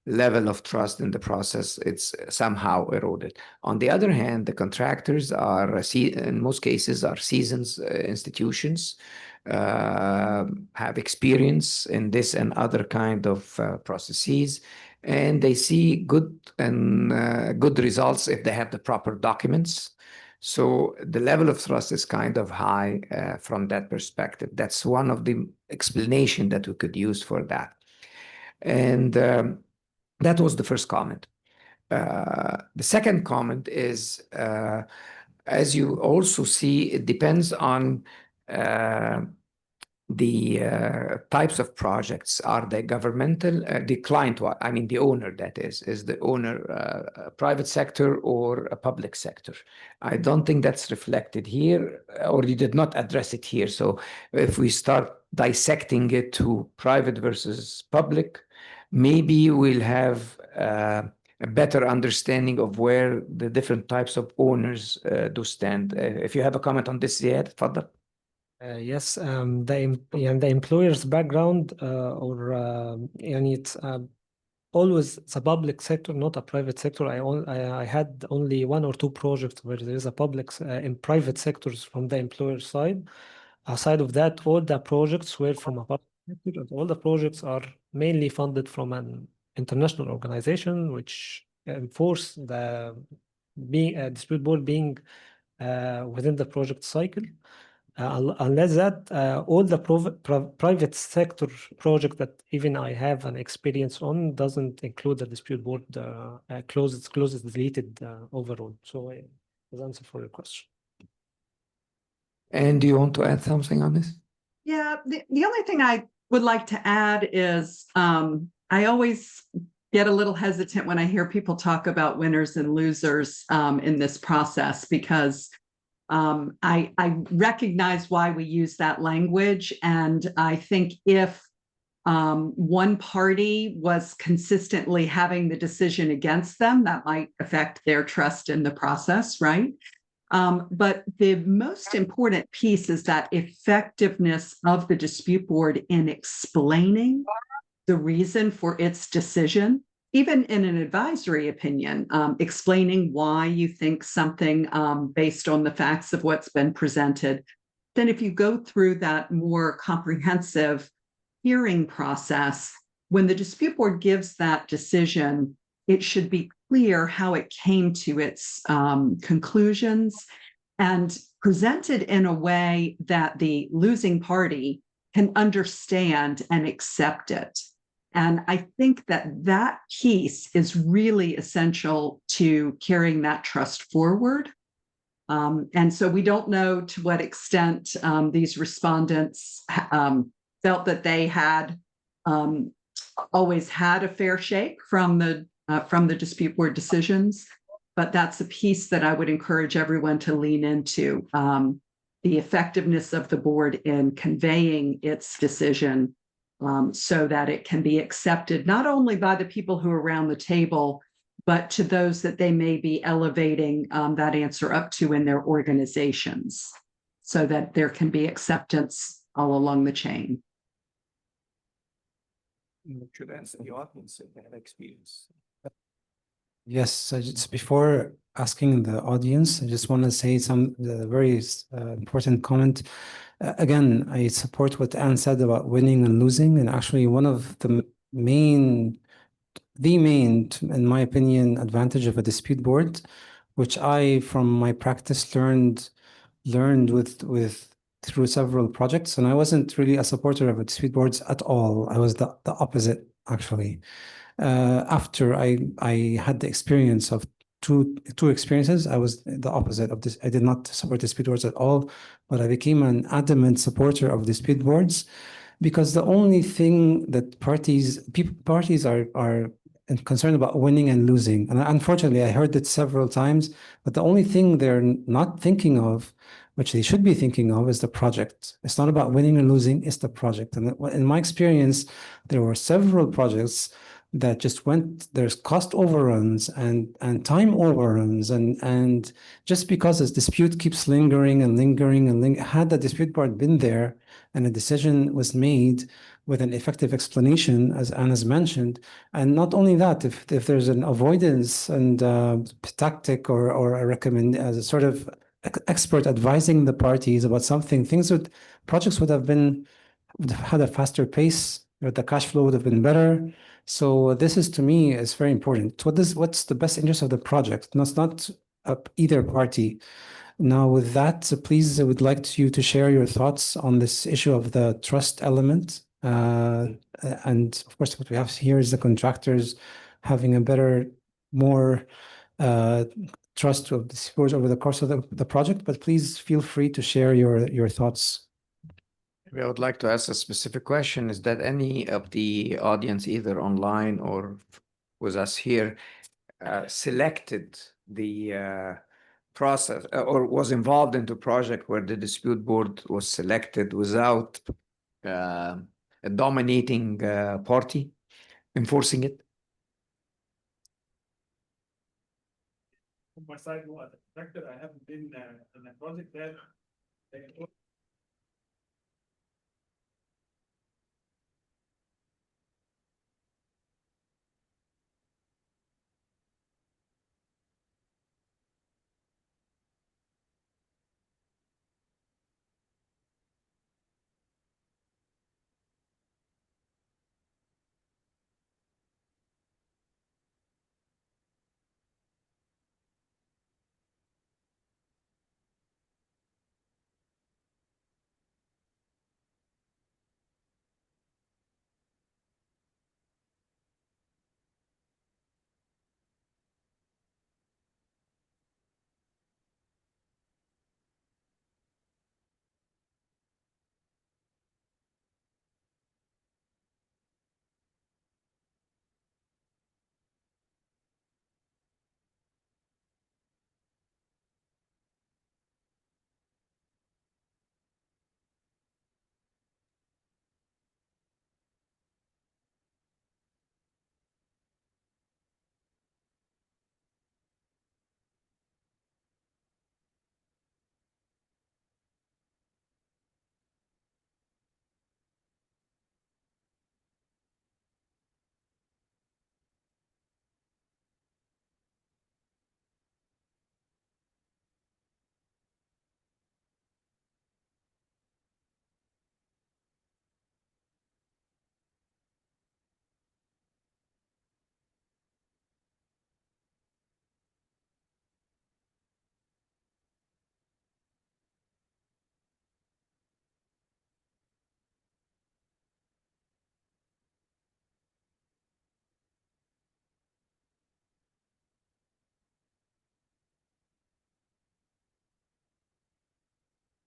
level of trust in the process, it's somehow eroded. On the other hand, the contractors are, in most cases, are seasoned institutions, have experience in this and other kind of processes, and they see good results if they have the proper documents. So the level of trust is kind of high from that perspective. That's one of the explanation that we could use for that. And that was the first comment. The second comment is, as you also see, it depends on the types of projects. Are they governmental? The client, I mean the owner, that is the owner a private sector or a public sector? I don't think that's reflected here, or you did not address it here. So if we start dissecting it to private versus public, maybe we'll have a better understanding of where the different types of owners do stand. If you have a comment on this, Ziad, Fadal. Yes, the employer's background it's always it's a public sector, not a private sector. I had only one or two projects where there is a public in private sectors from the employer side. Aside of that, all the projects were from a public sector, and all the projects are mainly funded from an international organization, which enforce the dispute board being within the project cycle. Unless that, all the private sector project that even I have an experience on doesn't include the dispute board clauses deleted overall. So that's answer for your question. And do you want to add something on this? Yeah, the only thing I would like to add is I always get a little hesitant when I hear people talk about winners and losers in this process, because I recognize why we use that language. And I think if one party was consistently having the decision against them, that might affect their trust in the process, right? But the most important piece is that effectiveness of the dispute board in explaining the reason for its decision, even in an advisory opinion, explaining why you think something based on the facts of what's been presented. Then if you go through that more comprehensive hearing process, when the dispute board gives that decision, it should be clear how it came to its conclusions and presented in a way that the losing party can understand and accept it. And I think that that piece is really essential to carrying that trust forward. And so we don't know to what extent these respondents felt that they had always had a fair shake from the dispute board decisions. But that's a piece that I would encourage everyone to lean into, the effectiveness of the board in conveying its decision, so that it can be accepted not only by the people who are around the table, but to those that they may be elevating that answer up to in their organizations, so that there can be acceptance all along the chain. Should answer the audience if they have experience. Yes, before asking the audience, I just want to say some very important comment. Again, I support what Anne said about winning and losing, and actually one of the main, in my opinion, advantage of a dispute board, which I, from my practice, learned through several projects, and I wasn't really a supporter of dispute boards at all. I was the opposite, actually. After I had the experience of two experiences, I was the opposite of this. I did not support dispute boards at all, but I became an adamant supporter of dispute boards, because the only thing that parties are concerned about winning and losing. And unfortunately, I heard it several times, but the only thing they're not thinking of, which they should be thinking of, is the project. It's not about winning and losing, it's the project. And in my experience, there were several projects that just there's cost overruns and time overruns, and just because this dispute keeps lingering, had the dispute board been there and a decision was made with an effective explanation, as Anne has mentioned, and not only that, if there's an avoidance and tactic or a recommend as a sort of expert advising the parties about something, projects would have had a faster pace, or the cash flow would have been better. So this is, to me, is very important. What's the best interest of the project? It's not either party. Now, with that, please, I would like you to share your thoughts on this issue of the trust element. And of course, what we have here is the contractors having a better, more trust of the supports over the course of the project. But please feel free to share your thoughts. I would like to ask a specific question. Is that any of the audience, either online or with us here, selected the process or was involved into project where the dispute board was selected without a dominating party enforcing it? From my side, no, as a contractor, I haven't been in a project that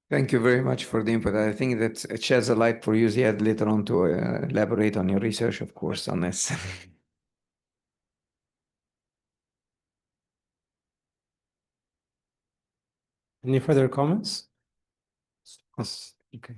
Thank you very much for the input. I think that it sheds a light for you, Ziad, later on to elaborate on your research, of course, on this. Any further comments? Yes, okay.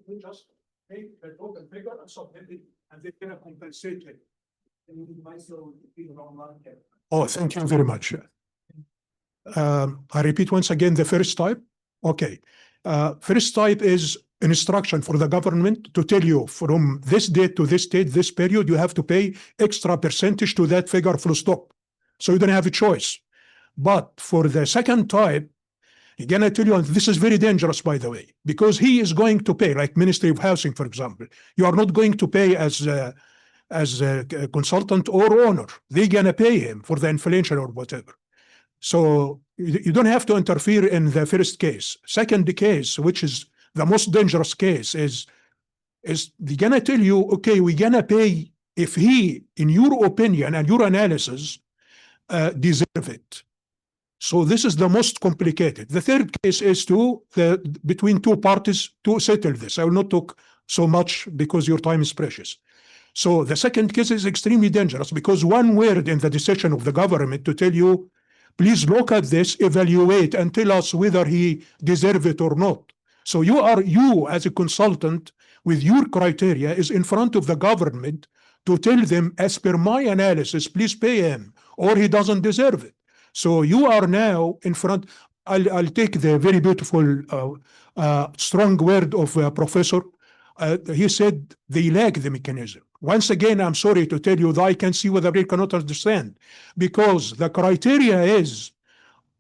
We just make the total figure and submit it, and they can compensate it. Oh, thank you very much. I repeat once again the first type. Okay. First type is an instruction for the government to tell you from this date to this date, this period, you have to pay extra percentage to that figure full stop. So you don't have a choice. But for the second type, again, I tell you, and this is very dangerous, by the way, because he is going to pay, like Ministry of Housing, for example. You are not going to pay as a consultant or owner. They're going to pay him for the inflation or whatever. So you don't have to interfere in the first case. Second case, which is the most dangerous case, is they're going to tell you, okay, we're going to pay if he, in your opinion and your analysis, deserve it. So this is the most complicated. The third case is between two parties to settle this. I will not talk so much because your time is precious. So the second case is extremely dangerous because one word in the decision of the government to tell you, please look at this, evaluate, and tell us whether he deserves it or not. So you as a consultant with your criteria is in front of the government to tell them, as per my analysis, please pay him or he doesn't deserve it. So you are now in front. I'll take the very beautiful, strong word of a professor. He said they lack the mechanism. Once again, I'm sorry to tell you that I can see whether they cannot understand, because the criteria is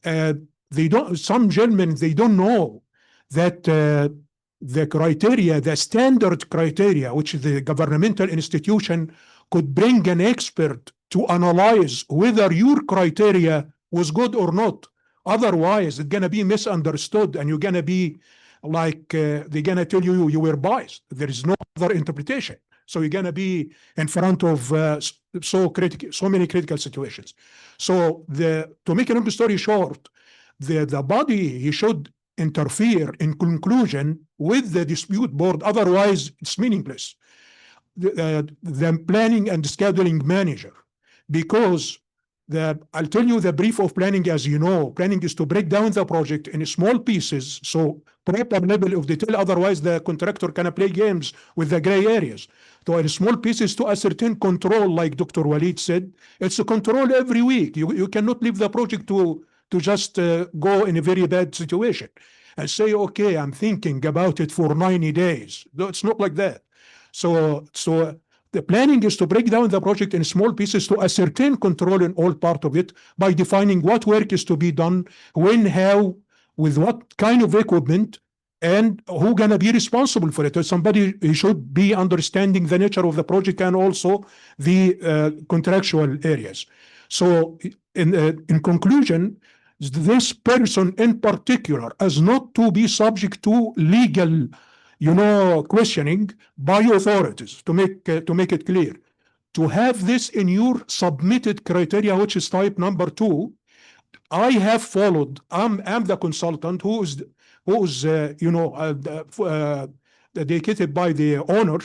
some gentlemen, they don't know that the criteria, the standard criteria, which the governmental institution could bring an expert to analyze whether your criteria was good or not. Otherwise, it's going to be misunderstood and you're going to be like, they're going to tell you you were biased. There is no other interpretation. So you're going to be in front of so many critical situations. So to make a long story short, the body, he should interfere in conclusion with the dispute board. Otherwise, it's meaningless. The planning and scheduling manager, because I'll tell you the brief of planning. As you know, planning is to break down the project in small pieces, so proper level of detail. Otherwise, the contractor can play games with the gray areas. So in small pieces to ascertain control, like Dr. Waleed said, it's a control every week. You cannot leave the project to just go in a very bad situation and say, okay, I'm thinking about it for 90 days. No, it's not like that. So the planning is to break down the project in small pieces to ascertain control in all part of it by defining what work is to be done, when, how, with what kind of equipment, and who gonna be responsible for it. Somebody should be understanding the nature of the project and also the contractual areas. So in conclusion, this person in particular is not to be subject to legal questioning by authorities, to make it clear. To have this in your submitted criteria, which is type number 2, I have followed. I'm the consultant who is who's dedicated by the owner.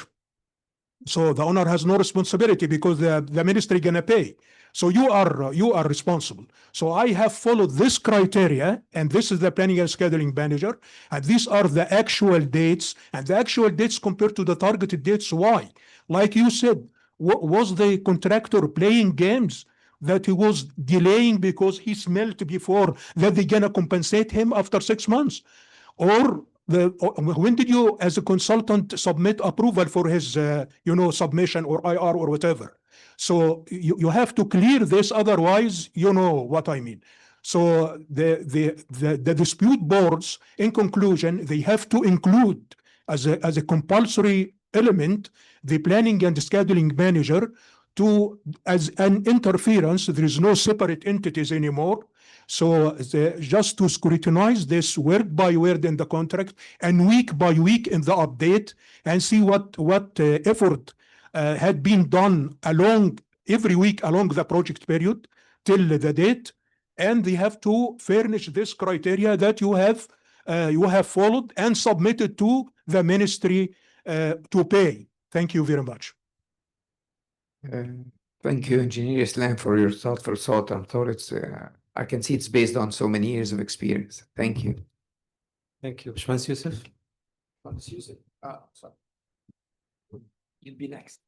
So the owner has no responsibility because the ministry gonna pay. So you are responsible. So I have followed this criteria, and this is the planning and scheduling manager, and these are the actual dates, and the actual dates compared to the targeted dates. Why? Like you said, was the contractor playing games that he was delaying because he smelled before that they're gonna compensate him after 6 months? Or when did you, as a consultant, submit approval for his, submission or IR or whatever? So you have to clear this, otherwise, you know what I mean. So the dispute boards, in conclusion, they have to include as a compulsory element the planning and scheduling manager as an interference. There is no separate entities anymore. So just to scrutinize this word by word in the contract and week by week in the update, and see what effort had been done every week along the project period till the date, and they have to furnish this criteria that you have followed and submitted to the ministry to pay. Thank you very much. Thank you, Engineer Islam, for your thoughtful thought. I'm thought it's I can see it's based on so many years of experience. Thank you. Thank you. Bashmans Yusuf. Yusuf. Sorry. You'll be next.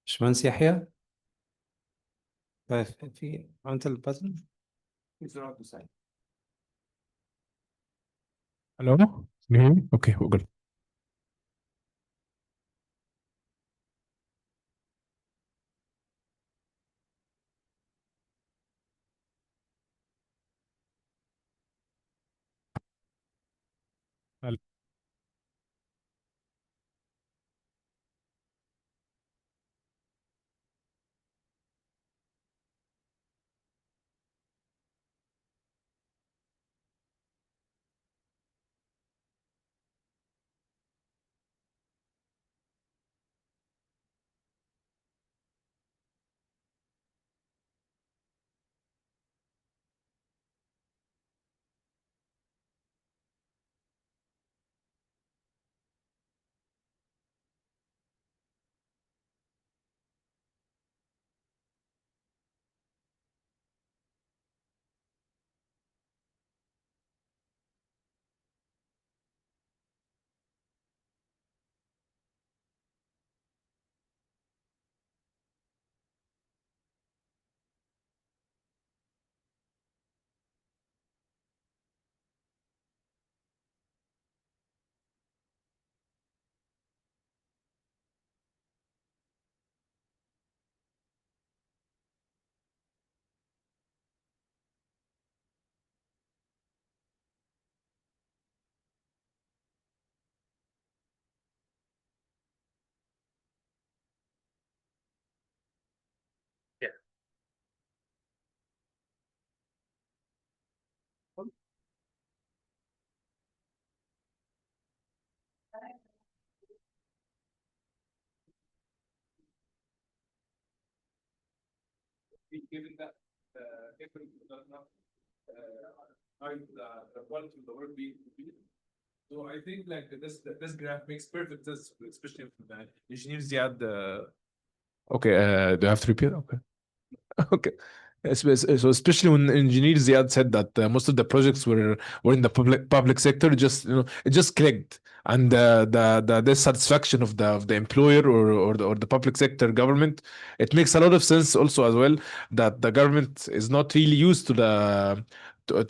Bashmans Yahya. في عند البutton. Please don't have to say. Hello? Can you hear me? Okay, we're good. Given that effort does not hide the quality of the work being completed. So I think like this graph makes perfect sense, especially for the engineers. Okay, do I have to repeat? Okay. Okay. So especially when engineers Ziad said that most of the projects were in the public sector, it just clicked, and the dissatisfaction of the employer or the public sector government, it makes a lot of sense also as well that the government is not really used to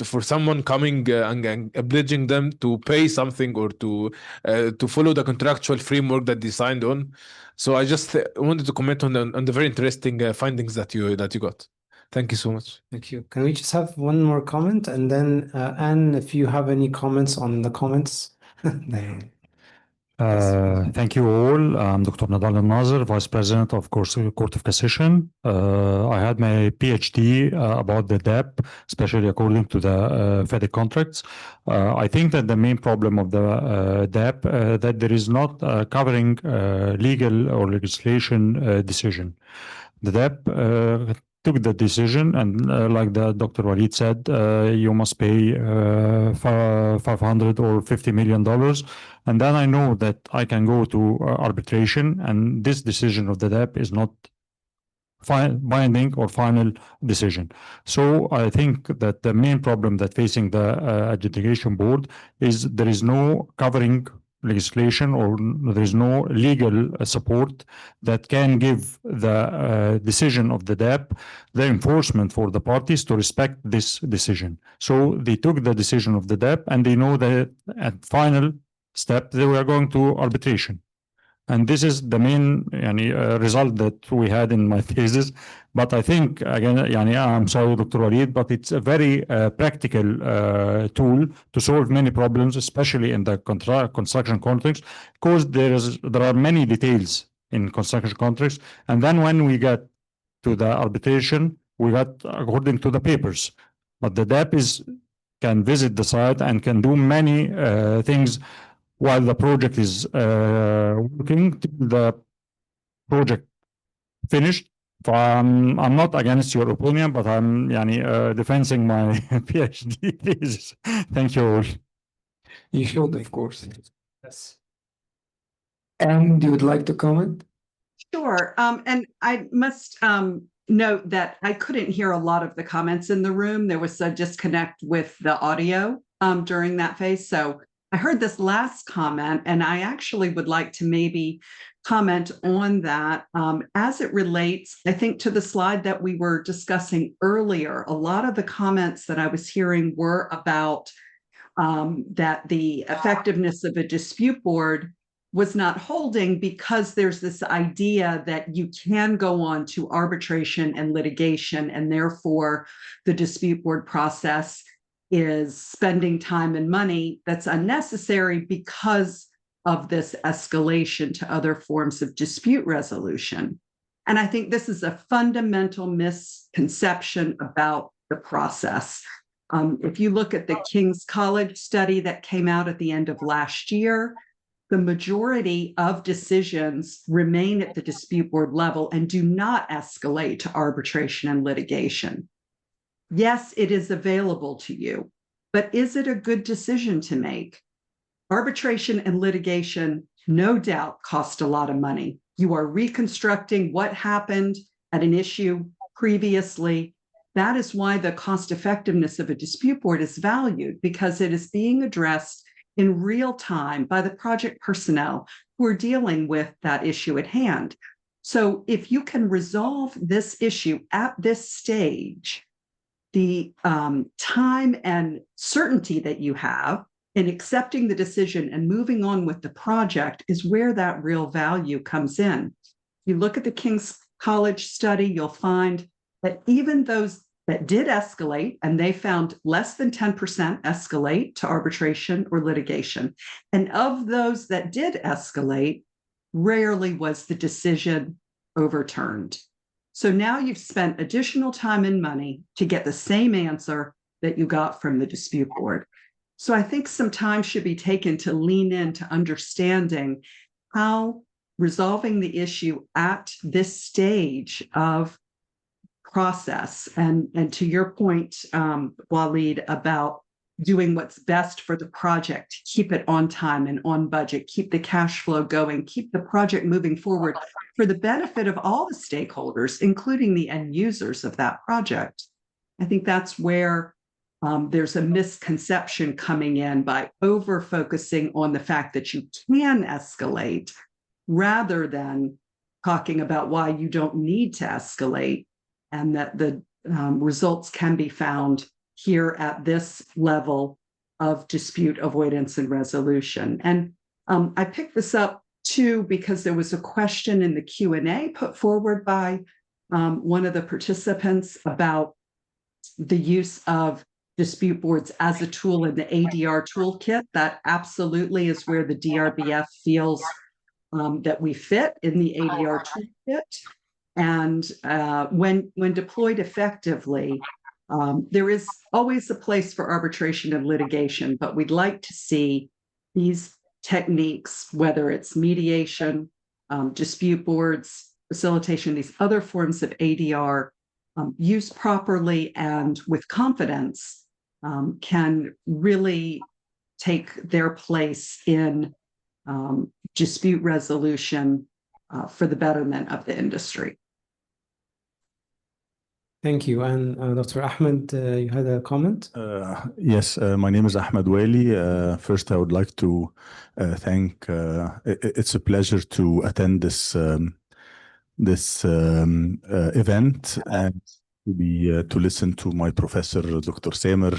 for someone coming and obliging them to pay something or to follow the contractual framework that they signed on. So I just wanted to comment on the very interesting findings that you got. Thank you so much. Thank you. Can we just have one more comment, and then Anne, if you have any comments on the comments? Thank you all. I'm Dr. Nadal Al-Nazir, Vice President of Court of Cassation. I had my PhD about the DAP, especially according to the FIDIC contracts. I think that the main problem of the DAP that there is not covering legal or legislation decision. the DEP took the decision, and like the Dr. Waleed said, you must pay $500 or $50 million. And then I know that I can go to arbitration, and this decision of the DEP is not binding or final decision. So I think that the main problem that facing the adjudication board is there is no covering legislation, or there is no legal support that can give the decision of the DEP the enforcement for the parties to respect this decision. So they took the decision of the DEP, and they know that at final step they were going to arbitration. And this is the main result that we had in my thesis. But I think, again, I'm sorry, Dr. Waleed, but it's a very practical tool to solve many problems, especially in the construction context, because there are many details in construction contracts. And then when we get to the arbitration, we got according to the papers. But the DEP can visit the site and can do many things while the project is working, the project finished. I'm not against your opinion, but I'm defending my PhD thesis. Thank you all. You should, of course. Yes. And you would like to comment? Sure. And I must note that I couldn't hear a lot of the comments in the room. There was a disconnect with the audio during that phase. So I heard this last comment, and I actually would like to maybe comment on that as it relates, I think, to the slide that we were discussing earlier. A lot of the comments that I was hearing were about that the effectiveness of a dispute board was not holding because there's this idea that you can go on to arbitration and litigation, and therefore the dispute board process is spending time and money that's unnecessary because of this escalation to other forms of dispute resolution. And I think this is a fundamental misconception about the process. If you look at the King's College study that came out at the end of last year, the majority of decisions remain at the dispute board level and do not escalate to arbitration and litigation. Yes, it is available to you, but is it a good decision to make? Arbitration and litigation, no doubt, cost a lot of money. You are reconstructing what happened at an issue previously. That is why the cost effectiveness of a dispute board is valued, because it is being addressed in real time by the project personnel who are dealing with that issue at hand. So if you can resolve this issue at this stage, the time and certainty that you have in accepting the decision and moving on with the project is where that real value comes in. You look at the King's College study, you'll find that even those that did escalate, and they found less than 10% escalate to arbitration or litigation. And of those that did escalate, rarely was the decision overturned. So now you've spent additional time and money to get the same answer that you got from the dispute board. So I think some time should be taken to lean into understanding how resolving the issue at this stage of process, and to your point, Waleed, about doing what's best for the project, keep it on time and on budget, keep the cash flow going, keep the project moving forward for the benefit of all the stakeholders, including the end users of that project. I think that's where there's a misconception coming in by over focusing on the fact that you can escalate rather than talking about why you don't need to escalate, and that the results can be found here at this level of dispute avoidance and resolution. And I picked this up too because there was a question in the Q&A put forward by one of the participants about the use of dispute boards as a tool in the ADR toolkit. That absolutely is where the DRBF feels that we fit in the ADR toolkit. And when deployed effectively, there is always a place for arbitration and litigation, but we'd like to see these techniques, whether it's mediation, dispute boards, facilitation, these other forms of ADR used properly and with confidence can really take their place in dispute resolution for the betterment of the industry. Thank you. And Dr. Ahmed, you had a comment? Yes, my name is Ahmed Wali. First, I would like to thank. It's a pleasure to attend this event and to listen to my professor, Dr. Samer,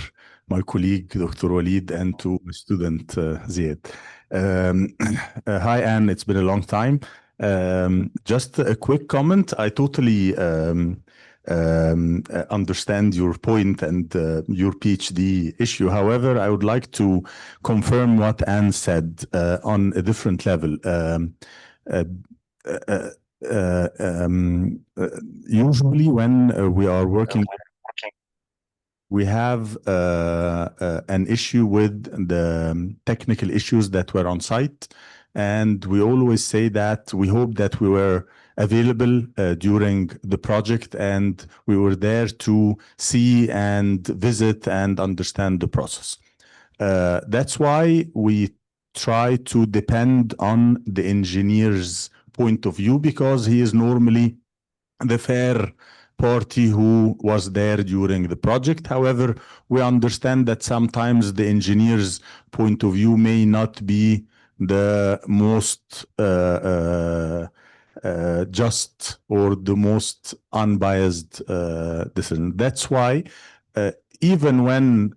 my colleague, Dr. Waleed, and to my student, Ziad. Hi, Anne. It's been a long time. Just a quick comment. I totally understand your point and your PhD issue. However, I would like to confirm what Anne said on a different level. Usually when we are working, we have an issue with the technical issues that were on site. And we always say that we hope that we were available during the project and we were there to see and visit and understand the process. That's why we try to depend on the engineer's point of view, because he is normally the fair party who was there during the project. However, we understand that sometimes the engineer's point of view may not be the most just or the most unbiased decision. That's why even when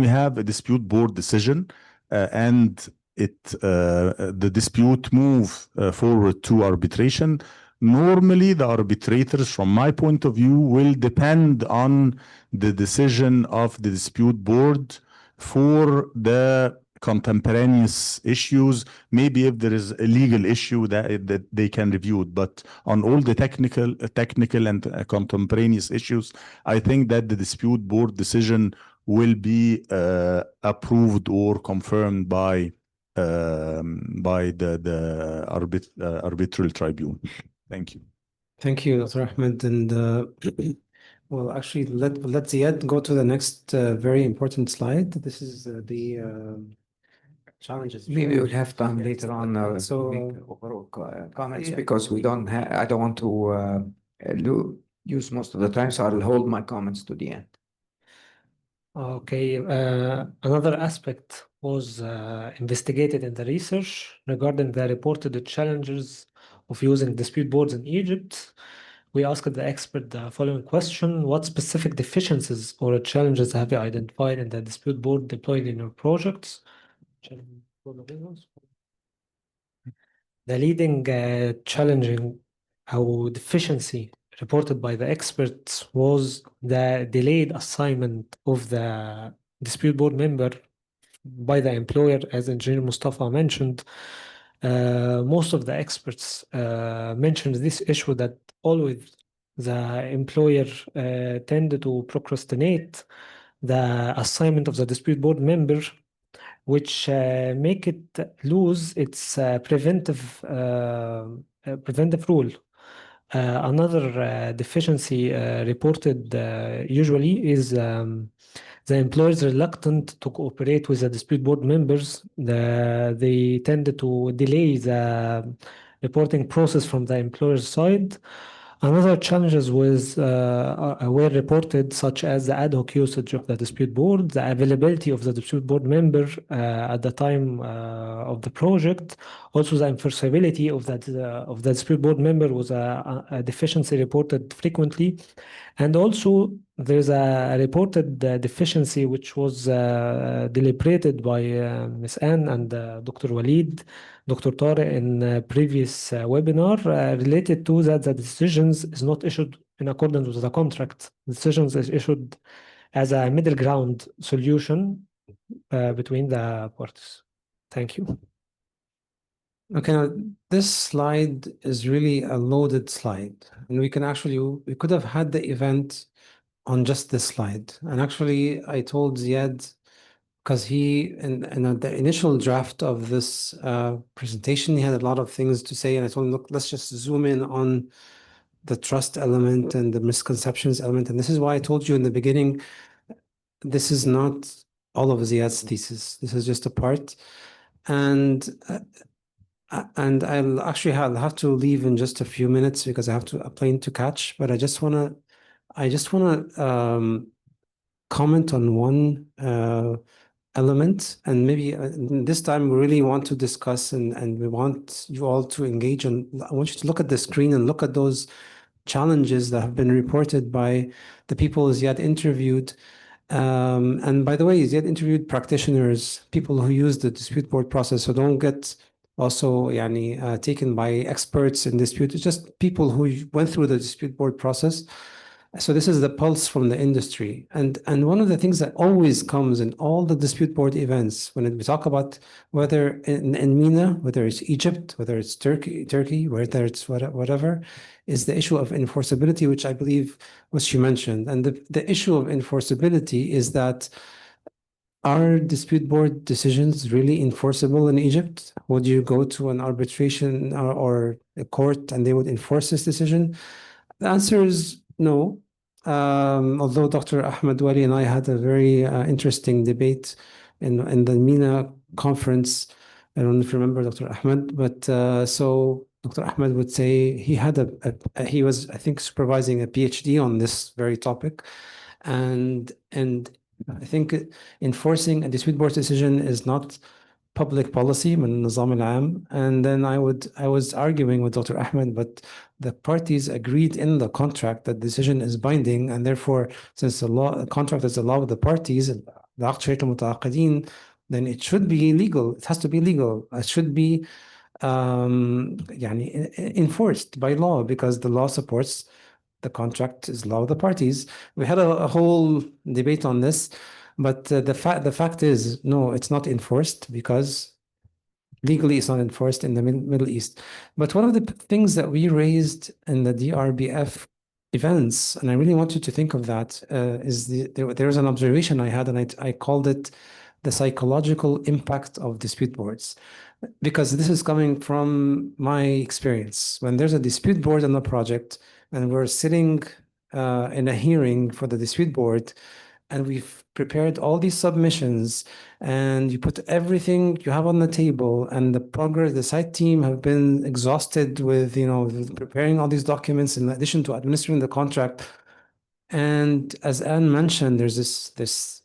we have a dispute board decision and the dispute move forward to arbitration, normally the arbitrators, from my point of view, will depend on the decision of the dispute board for the contemporaneous issues. Maybe if there is a legal issue that they can review it, but on all the technical and contemporaneous issues, I think that the dispute board decision will be approved or confirmed by the arbitral tribunal. Thank you. Thank you, Dr. Ahmed. And well, actually, let Ziad go to the next very important slide. This is the challenges. Maybe we'll have time later on make overall comments, because we don't have. I don't want to use most of the time, so I'll hold my comments to the end. Okay, another aspect was investigated in the research regarding the reported challenges of using dispute boards in Egypt. We asked the expert the following question: what specific deficiencies or challenges have you identified in the dispute board deployed in your projects? The leading challenging or deficiency reported by the experts was the delayed assignment of the dispute board member by the employer, as Engineer Mustafa mentioned. Most of the experts mentioned this issue, that always the employer tended to procrastinate the assignment of the dispute board member, which make it lose its preventive rule. Another deficiency reported usually is the employers reluctant to cooperate with the dispute board members. They tend to delay the reporting process from the employer's side. Another challenges were reported, such as the ad hoc usage of the dispute board, the availability of the dispute board member at the time of the project. Also, the enforceability of the dispute board member was a deficiency reported frequently. And also, there's a reported deficiency which was deliberated by Ms. Anne and Dr. Waleed, Dr. Tariq in previous webinar, related to that the decisions is not issued in accordance with the contract. Decisions is issued as a middle ground solution between the parties. Thank you. Okay, now this slide is really a loaded slide, and we could have had the event on just this slide. And actually, I told Ziad because he, in the initial draft of this presentation, he had a lot of things to say, and I told him, look, let's just zoom in on the trust element and the misconceptions element. And this is why I told you in the beginning, this is not all of Ziad's thesis. This is just a part. And I'll have to leave in just a few minutes because I have a plane to catch. But I just wanna comment on one element, and maybe this time we really want to discuss and we want you all to engage. And I want you to look at the screen and look at those challenges that have been reported by the people Ziad interviewed. And by the way, Ziad interviewed practitioners, people who use the dispute board process, so don't get also taken by experts in dispute. It's just people who went through the dispute board process. So this is the pulse from the industry. And one of the things that always comes in all the dispute board events, when we talk about whether in MENA, whether it's Egypt, whether it's Turkey, whether it's whatever, is the issue of enforceability, which I believe was you mentioned. And the issue of enforceability is that, are dispute board decisions really enforceable in Egypt? Would you go to an arbitration or a court and they would enforce this decision? The answer is no. Although Dr. Ahmed Wali and I had a very interesting debate in the MENA conference. I don't know if you remember Dr. Ahmed, but so Dr. Ahmed would say he had he was, I think, supervising a PhD on this very topic, and I think enforcing a dispute board decision is not public policy من النظام العام. And then I was arguing with Dr. Ahmed, but the parties agreed in the contract that decision is binding, and therefore, since the contract is the law of the parties, then it should be legal. It has to be legal. It should be enforced by law, because the law supports the contract is law of the parties. We had a whole debate on this, but the fact is, no, it's not enforced, because legally it's not enforced in the Middle East. But one of the things that we raised in the DRBF events, and I really want you to think of that, is there's an observation I had, and I called it the psychological impact of dispute boards. Because this is coming from my experience. When there's a dispute board on a project, and we're sitting in a hearing for the dispute board, and we've prepared all these submissions, and you put everything you have on the table, and the site team have been exhausted with preparing all these documents in addition to administering the contract. And as Anne mentioned, there's this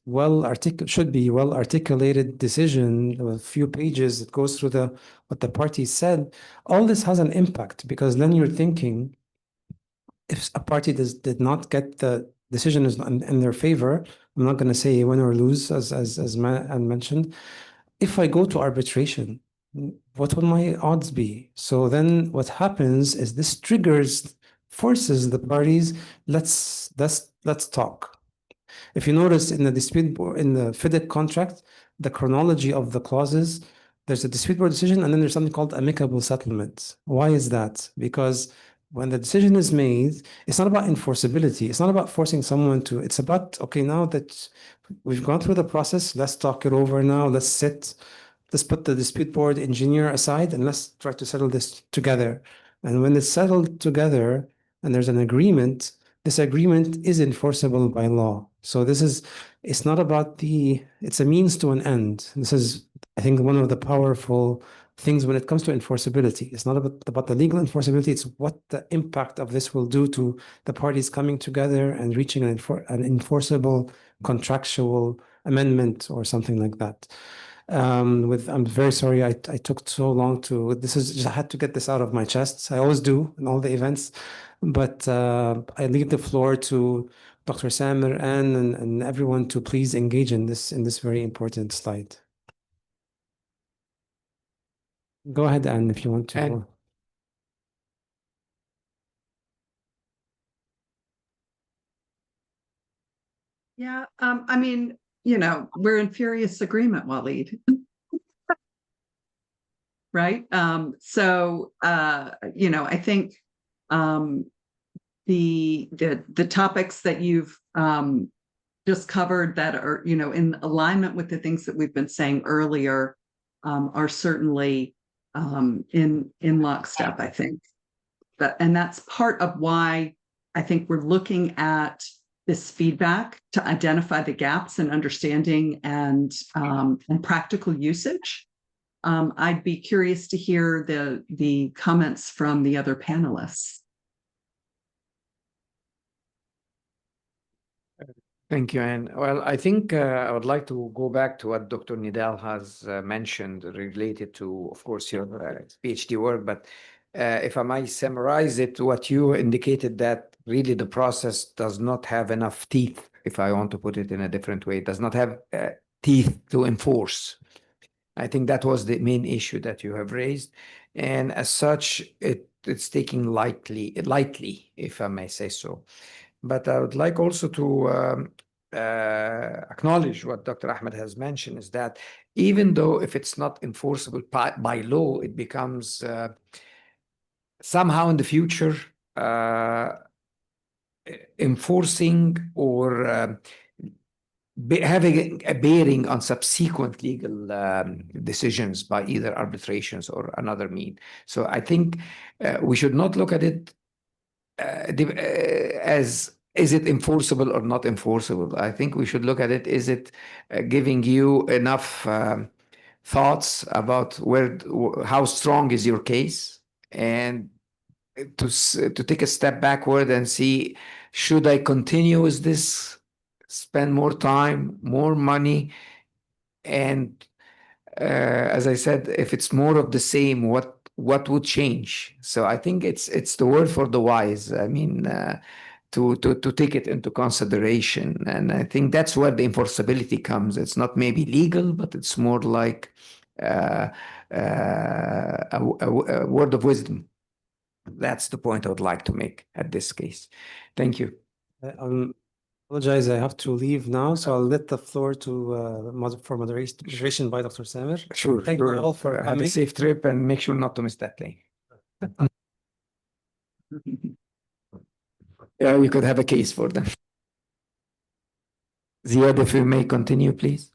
should be well articulated decision with a few pages that goes through what the parties said. All this has an impact, because then you're thinking, if a party did not get the decision is in their favor, I'm not going to say win or lose, as Anne mentioned. If I go to arbitration, what will my odds be? So then what happens is this forces the parties, let's talk. If you notice in the dispute board, in the FIDIC contract, the chronology of the clauses, there's a dispute board decision, and then there's something called amicable settlement. Why is that? Because when the decision is made, it's not about enforceability. It's not about forcing someone to, it's about, okay, now that we've gone through the process, let's talk it over now. Let's put the dispute board engineer aside, and let's try to settle this together. And when it's settled together and there's an agreement, this agreement is enforceable by law. So it's not about it's a means to an end. This is, I think, one of the powerful things when it comes to enforceability. It's not about the legal enforceability, it's what the impact of this will do to the parties coming together and reaching an enforceable contractual amendment or something like that. I'm very sorry I took so long I had to get this out of my chest. I always do in all the events, but I leave the floor to Dr. Samer, Anne, and everyone to please engage in this very important slide. Go ahead, Anne, if you want to. Anne. Yeah, I mean, we're in furious agreement, Waleed. Right? So I think the topics that you've just covered that are, in alignment with the things that we've been saying earlier, are certainly in lockstep, I think. And that's part of why I think we're looking at this feedback to identify the gaps in understanding and practical usage. I'd be curious to hear the comments from the other panelists. Thank you, Anne. Well, I think I would like to go back to what Dr. Nidal has mentioned related to, of course, your PhD work. But if I might summarize it, what you indicated that really the process does not have enough teeth, if I want to put it in a different way, it does not have teeth to enforce. I think that was the main issue that you have raised. And as such, it's taken lightly, if I may say so. But I would like also to acknowledge what Dr. Ahmed has mentioned, is that even though if it's not enforceable by law, it becomes somehow in the future enforcing or having a bearing on subsequent legal decisions by either arbitrations or another mean. So I think we should not look at it as is it enforceable or not enforceable. I think we should look at it, is it giving you enough thoughts about how strong is your case, and to take a step backward and see, should I continue with this, spend more time, more money, and as I said, if it's more of the same, what would change? So I think it's the word for the wise. I mean, to take it into consideration, and I think that's where the enforceability comes. It's not maybe legal, but it's more like a word of wisdom. That's the point I would like to make at this case. Thank you. Apologize, I have to leave now, so I'll let the floor to for moderation by Dr. Samir. Sure. Thank you all for have coming. a safe trip and make sure not to miss that plane. Yeah, we could have a case for them. Ziad, if you may continue, please.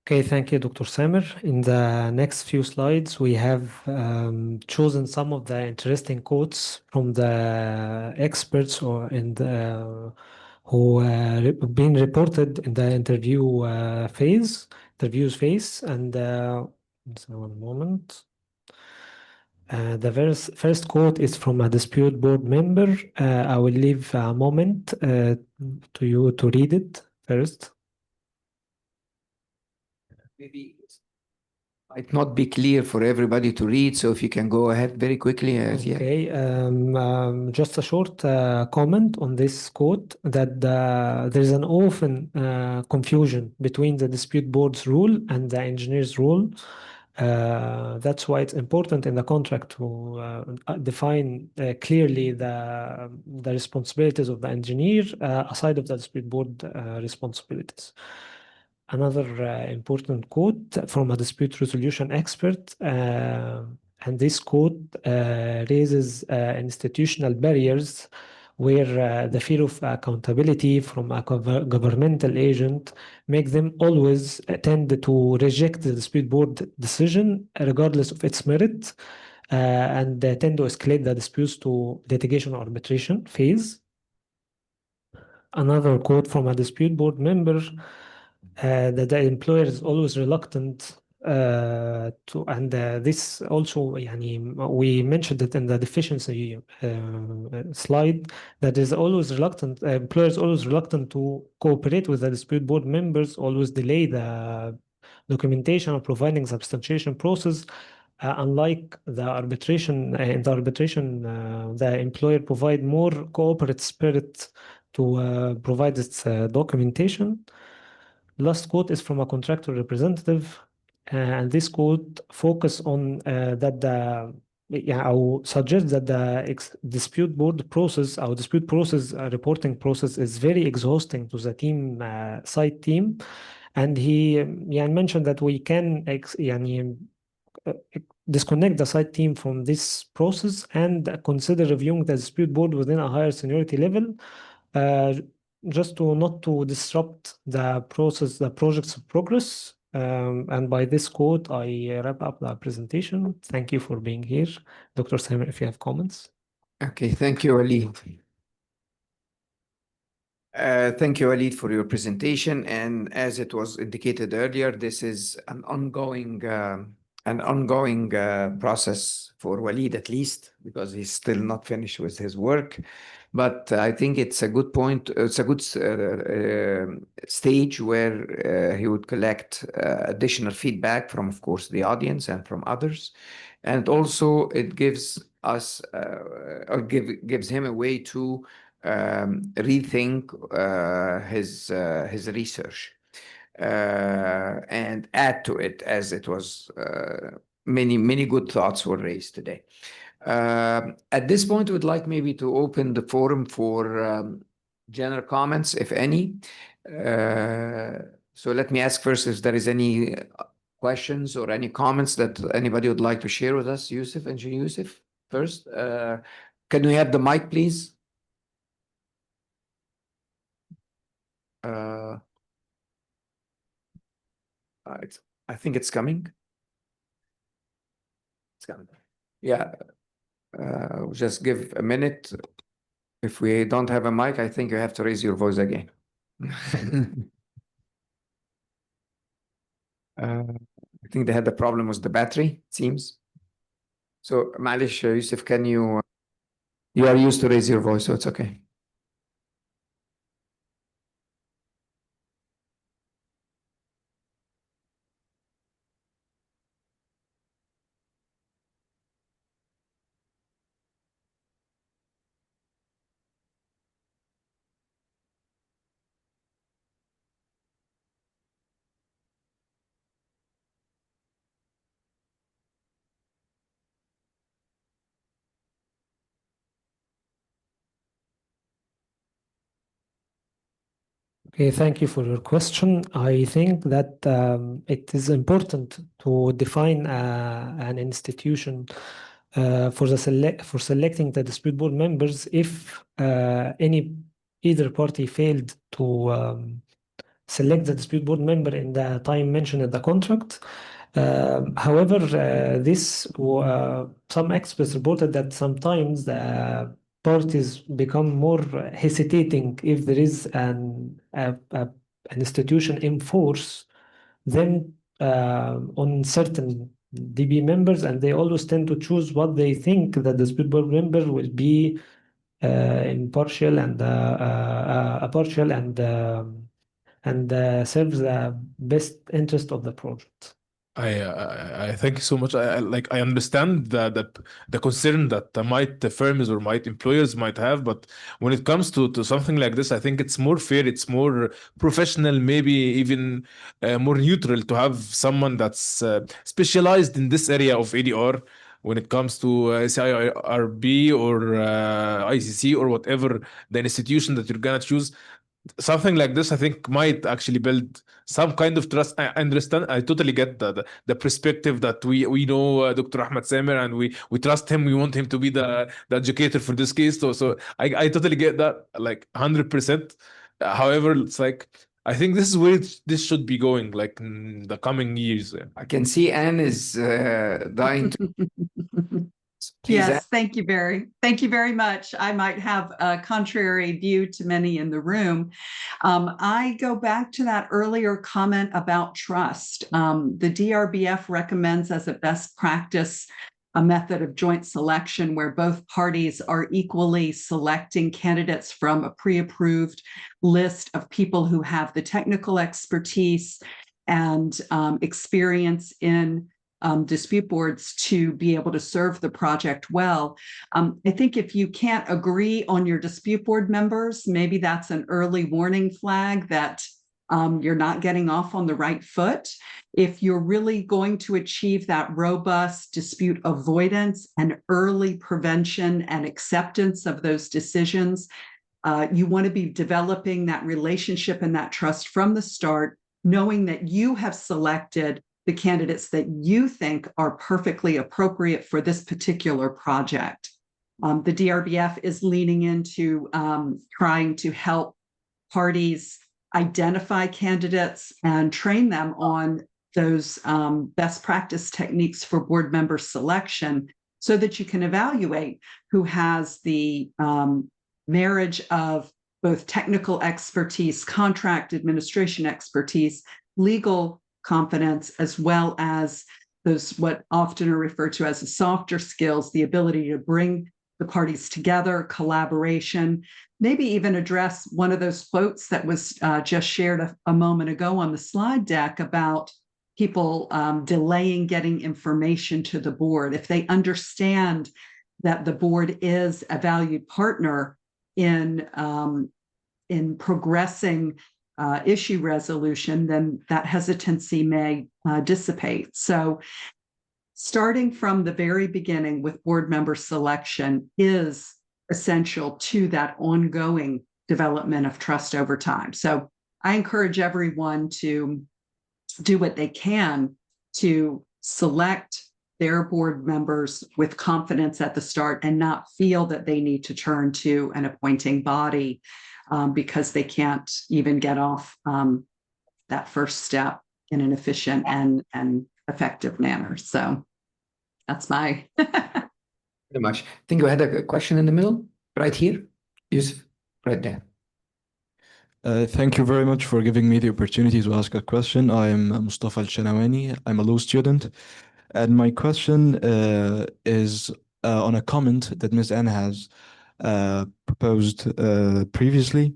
Okay, thank you, Dr. Samir. In the next few slides, we have chosen some of the interesting quotes from the experts who been reported in the interviews phase. And so one moment. The first quote is from a dispute board member. I will leave a moment to you to read it first. Maybe it might not be clear for everybody to read, so if you can go ahead very quickly. Okay, just a short comment on this quote, that there's an often confusion between the dispute board's rule and the engineer's rule. That's why it's important in the contract to define clearly the responsibilities of the engineer aside of the dispute board responsibilities. Another important quote from a dispute resolution expert, and this quote raises institutional barriers where the fear of accountability from a governmental agent make them always tend to reject the dispute board decision regardless of its merit, and tend to escalate the disputes to litigation or arbitration phase. Another quote from a dispute board member, that the employer is always reluctant to, and this also, we mentioned it in the deficiency slide, that is always reluctant, employers always reluctant to cooperate with the dispute board members, always delay the documentation or providing substantiation process. Unlike the arbitration, in the arbitration, the employer provide more cooperative spirit to provide its documentation. Last quote is from a contractor representative, and this quote focus on that I will suggest that the dispute board process, our dispute process reporting process, is very exhausting to the team, site team, and he mentioned that we can disconnect the site team from this process and consider reviewing the dispute board within a higher seniority level, just to not to disrupt the process, the project's progress. And by this quote, I wrap up the presentation. Thank you for being here. Dr. Samer, if you have comments. Okay, thank you, Waleed. Thank you, Waleed, for your presentation. And as it was indicated earlier, this is an ongoing process for Waleed, at least, because he's still not finished with his work. But I think it's a good point. It's a good stage where he would collect additional feedback from, of course, the audience and from others. And also it gives us, or gives him a way to rethink his research and add to it, as it was many good thoughts were raised today. At this point, we'd like maybe to open the forum for general comments, if any. So let me ask first if there is any questions or any comments that anybody would like to share with us. Yusuf, Engineer Yusuf, first. Can we have the mic, please? I think it's coming. It's coming. Yeah. We'll just give a minute. If we don't have a mic, I think you have to raise your voice again. I think they had the problem with the battery, it seems. So, Malish, Yusuf, can you are used to raise your voice, so it's okay. Okay, thank you for your question. I think that it is important to define an institution for selecting the dispute board members if either party failed to select the dispute board member in the time mentioned in the contract. However, some experts reported that sometimes the parties become more hesitating if there is an institution in force than on certain DB members, and they always tend to choose what they think that the dispute board member will be impartial and serves the best interest of the project. I thank you so much. I understand the concern that the firms or employers might have, but when it comes to something like this, I think it's more fair, it's more professional, maybe even more neutral to have someone that's specialized in this area of ADR when it comes to CIRB or ICC or whatever the institution that you're gonna choose. Something like this, I think, might actually build some kind of trust. I understand. I totally get the perspective that we know Dr. Ahmed Samer and we trust him. We want him to be the educator for this case. So I totally get that, like 100%. However, it's like I think this is where this should be going, like in the coming years. I can see Anne is dying to. Yes, thank you very much. I might have a contrary view to many in the room. I go back to that earlier comment about trust. The DRBF recommends as a best practice a method of joint selection where both parties are equally selecting candidates from a pre-approved list of people who have the technical expertise and experience in dispute boards to be able to serve the project well. I think if you can't agree on your dispute board members, maybe that's an early warning flag that you're not getting off on the right foot. If you're really going to achieve that robust dispute avoidance and early prevention and acceptance of those decisions, you want to be developing that relationship and that trust from the start, knowing that you have selected the candidates that you think are perfectly appropriate for this particular project. The DRBF is leaning into trying to help parties identify candidates and train them on those best practice techniques for board member selection so that you can evaluate who has the marriage of both technical expertise, contract administration expertise, legal competence, as well as those what often are referred to as the softer skills, the ability to bring the parties together, collaboration, maybe even address one of those quotes that was just shared a moment ago on the slide deck about people delaying getting information to the board. If they understand that the board is a valued partner in progressing issue resolution, then that hesitancy may dissipate. So starting from the very beginning with board member selection is essential to that ongoing development of trust over time. So I encourage everyone to do what they can to select their board members with confidence at the start and not feel that they need to turn to an appointing body because they can't even get off that first step in an efficient and effective manner. So that's my. Very much. I think you had a question in the middle, right here. Yusuf, right there. Thank you very much for giving me the opportunity to ask a question. I'm Mustafa Al-Shanawani. I'm a law student. And my question is on a comment that Ms. Anne has proposed previously.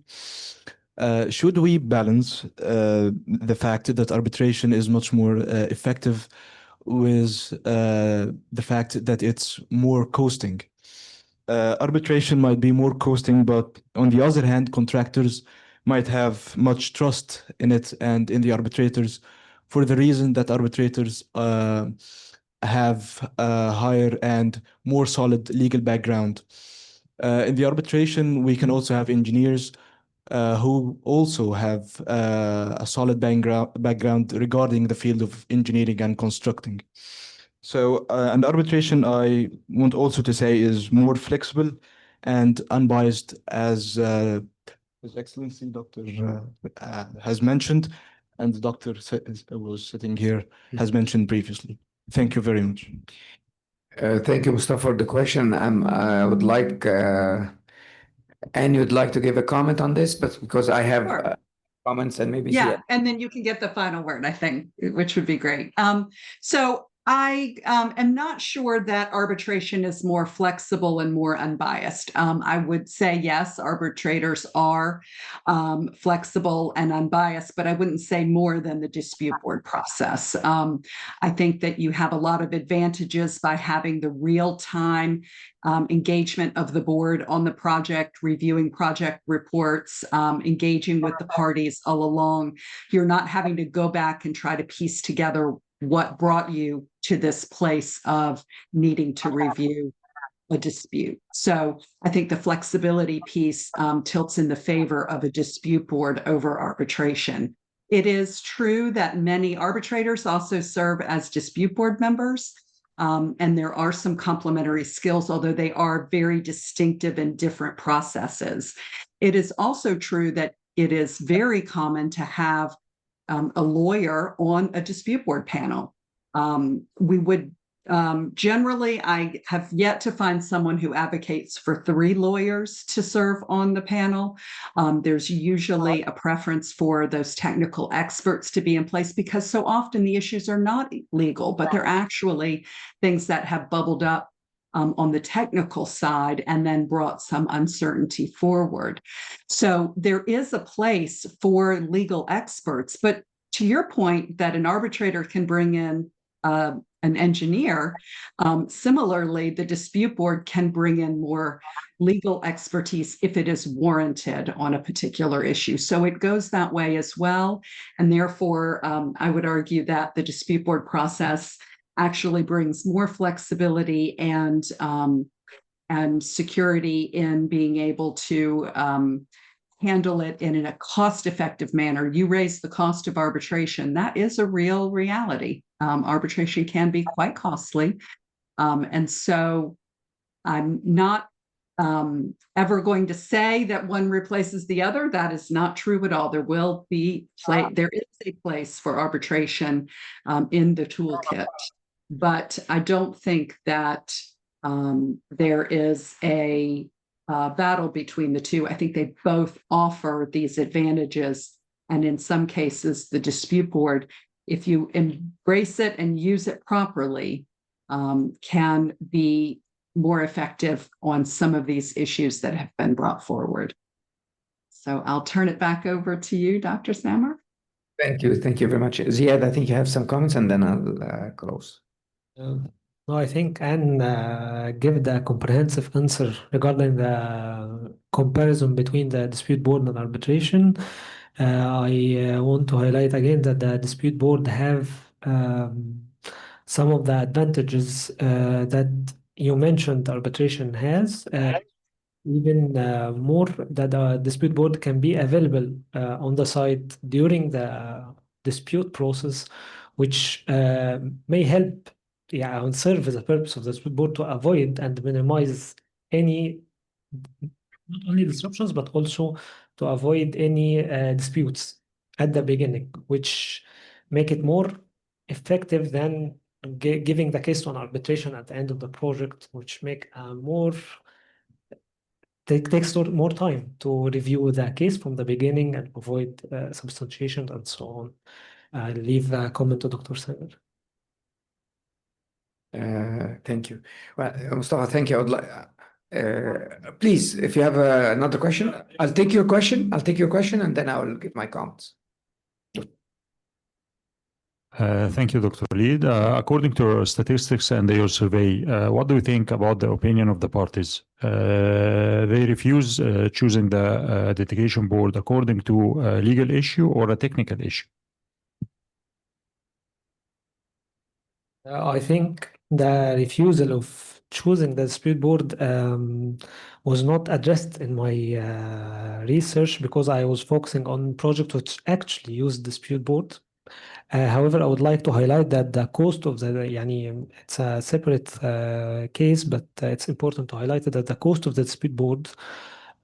Should we balance the fact that arbitration is much more effective with the fact that it's more costing? Arbitration might be more costing, but on the other hand, contractors might have much trust in it and in the arbitrators for the reason that arbitrators have a higher and more solid legal background. In the arbitration, we can also have engineers who also have a solid background regarding the field of engineering and constructing. So, and arbitration, I want also to say, is more flexible and unbiased, as His Excellency Dr. Has mentioned, and the doctor was sitting here has mentioned previously. Thank you very much. Thank you, Mustafa, for the question. I would like, Anne, you'd like to give a comment on this, but because I have comments and maybe and then you can get the final word, I think, which would be great. So I am not sure that arbitration is more flexible and more unbiased. I would say, yes, arbitrators are flexible and unbiased, but I wouldn't say more than the dispute board process. I think that you have a lot of advantages by having the real-time engagement of the board on the project, reviewing project reports, engaging with the parties all along. You're not having to go back and try to piece together what brought you to this place of needing to review a dispute. So I think the flexibility piece tilts in the favor of a dispute board over arbitration. It is true that many arbitrators also serve as dispute board members, and there are some complementary skills, although they are very distinctive and different processes. It is also true that it is very common to have a lawyer on a dispute board panel. We would generally, I have yet to find someone who advocates for 3 lawyers to serve on the panel. There's usually a preference for those technical experts to be in place because so often the issues are not legal, but they're actually things that have bubbled up on the technical side and then brought some uncertainty forward. So there is a place for legal experts, but to your point that an arbitrator can bring in an engineer, similarly, the dispute board can bring in more legal expertise if it is warranted on a particular issue. So it goes that way as well. And therefore, I would argue that the dispute board process actually brings more flexibility and security in being able to handle it in a cost-effective manner. You raise the cost of arbitration. That is a real reality. Arbitration can be quite costly. And so I'm not ever going to say that one replaces the other. That is not true at all. There is a place for arbitration in the toolkit, but I don't think that there is a battle between the two. I think they both offer these advantages, and in some cases, the dispute board, if you embrace it and use it properly, can be more effective on some of these issues that have been brought forward. So I'll turn it back over to you, Dr. Nemr. Thank you. Thank you very much. Ziad, I think you have some comments and then I'll close. No, I think Anne gave the comprehensive answer regarding the comparison between the dispute board and arbitration. I want to highlight again that the dispute board have some of the advantages that you mentioned arbitration has, even more, that the dispute board can be available on the site during the dispute process, which may help and serve as a purpose of the dispute board to avoid and minimize any, not only disruptions, but also to avoid any disputes at the beginning, which make it more effective than giving the case to an arbitration at the end of the project, which make takes more time to review the case from the beginning and avoid substantiation and so on. I'll leave the comment to Dr. Sanger. Thank you. Well, Mustafa, thank you. I would like, please, if you have another question, I'll take your question. And then I will give my comments. Thank you, Dr. Waleed. According to your statistics and your survey, what do you think about the opinion of the parties? They refuse choosing the litigation board according to a legal issue or a technical issue? I think the refusal of choosing the dispute board was not addressed in my research, because I was focusing on projects which actually use dispute board. However, I would like to highlight that the cost of it's a separate case, but it's important to highlight that the cost of the dispute board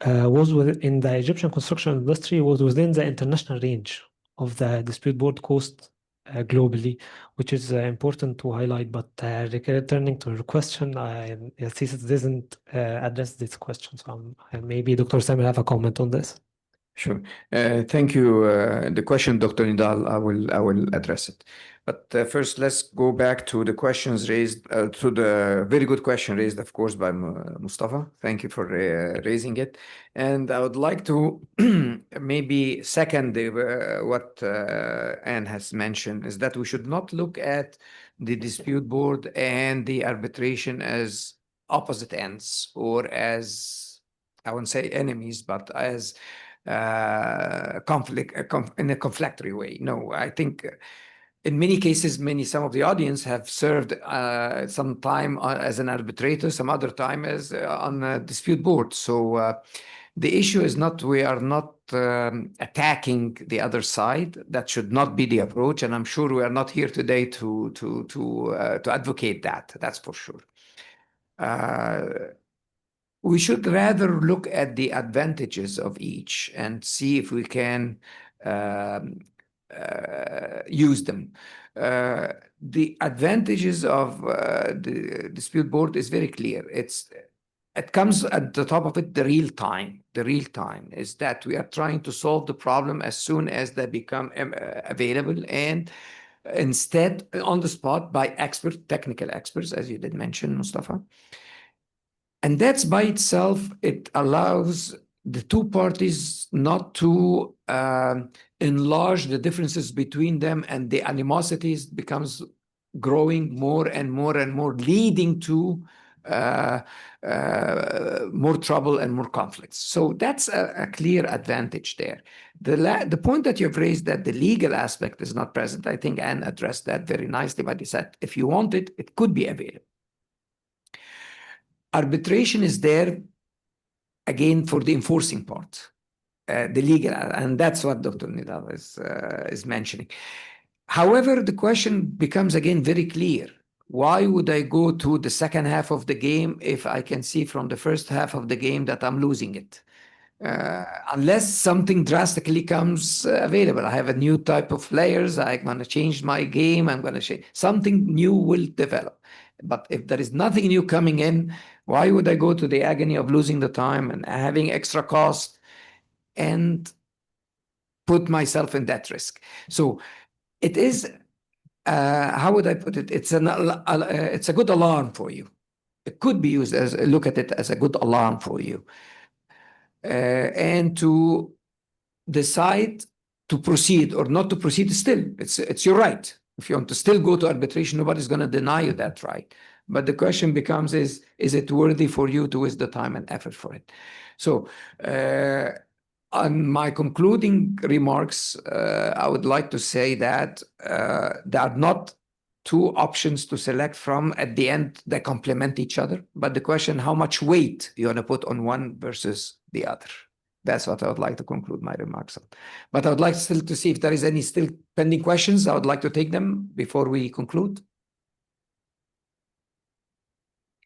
was within the Egyptian construction industry, was within the international range of the dispute board cost globally, which is important to highlight. But returning to your question, CSIS doesn't address this question. So maybe Dr. Samer have a comment on this. Sure. Thank you. The question, Dr. Nidal, I will address it. But first, let's go back to the questions raised, to the very good question raised, of course, by Mustafa. Thank you for raising it. And I would like to maybe second what Anne has mentioned, is that we should not look at the dispute board and the arbitration as opposite ends, or as, I wouldn't say enemies, but as conflict in a conflictory way. No, I think in many cases, some of the audience have served some time as an arbitrator, some other time as on a dispute board. So the issue is not, we are not attacking the other side. That should not be the approach, and I'm sure we are not here today to advocate that. That's for sure. We should rather look at the advantages of each and see if we can use them. The advantages of the dispute board is very clear. It comes at the top of it, the real time. The real time is that we are trying to solve the problem as soon as they become available, and instead on the spot by technical experts, as you did mention, Mustafa. And that's by itself, it allows the two parties not to enlarge the differences between them, and the animosities becomes growing more and more and more, leading to more trouble and more conflicts. So that's a clear advantage there. The point that you've raised, that the legal aspect is not present, I think Anne addressed that very nicely, but he said, if you want it, it could be available. Arbitration is there, again, for the enforcing part, the legal, and that's what Dr. Nidal is mentioning. However, the question becomes again very clear. why would I go to the second half of the game if I can see from the first half of the game that I'm losing it? Unless something drastically comes available. I have a new type of players. I'm going to change my game. I'm going to change. Something new will develop. But if there is nothing new coming in, why would I go to the agony of losing the time and having extra cost and put myself in that risk? So it is, how would I put it? It's a good alarm for you. It could be used as, look at it as a good alarm for you. And to decide to proceed or not to proceed still, it's your right. If you want to still go to arbitration, nobody's going to deny you that right. But the question becomes is it worthy for you to waste the time and effort for it? So on my concluding remarks, I would like to say that there are not two options to select from at the end that complement each other. But the question, how much weight you want to put on one versus the other? That's what I would like to conclude my remarks on. But I would like still to see if there is any still pending questions. I would like to take them before we conclude.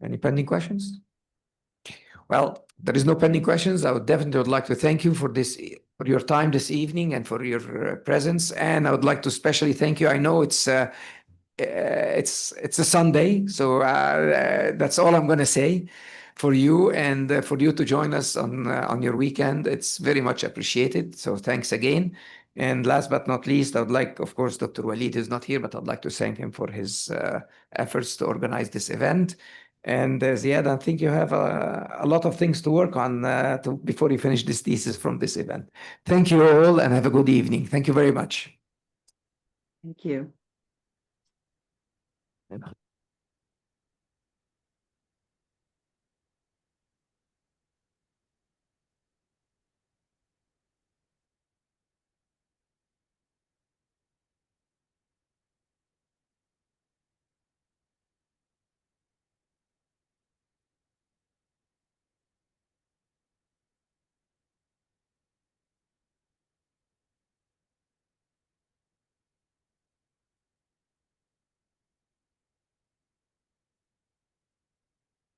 Any pending questions? Well, there is no pending questions. I would definitely like to thank you for this, for your time this evening and for your presence. And I would like to especially thank you. I know it's a Sunday, so that's all I'm going to say for you and for you to join us on your weekend. It's very much appreciated. So thanks again. And last but not least, I would like, of course, Dr. Waleed is not here, but I'd like to thank him for his efforts to organize this event. And Ziad, I think you have a lot of things to work on before you finish this thesis from this event. Thank you all and have a good evening. Thank you very much. Thank you. Yeah.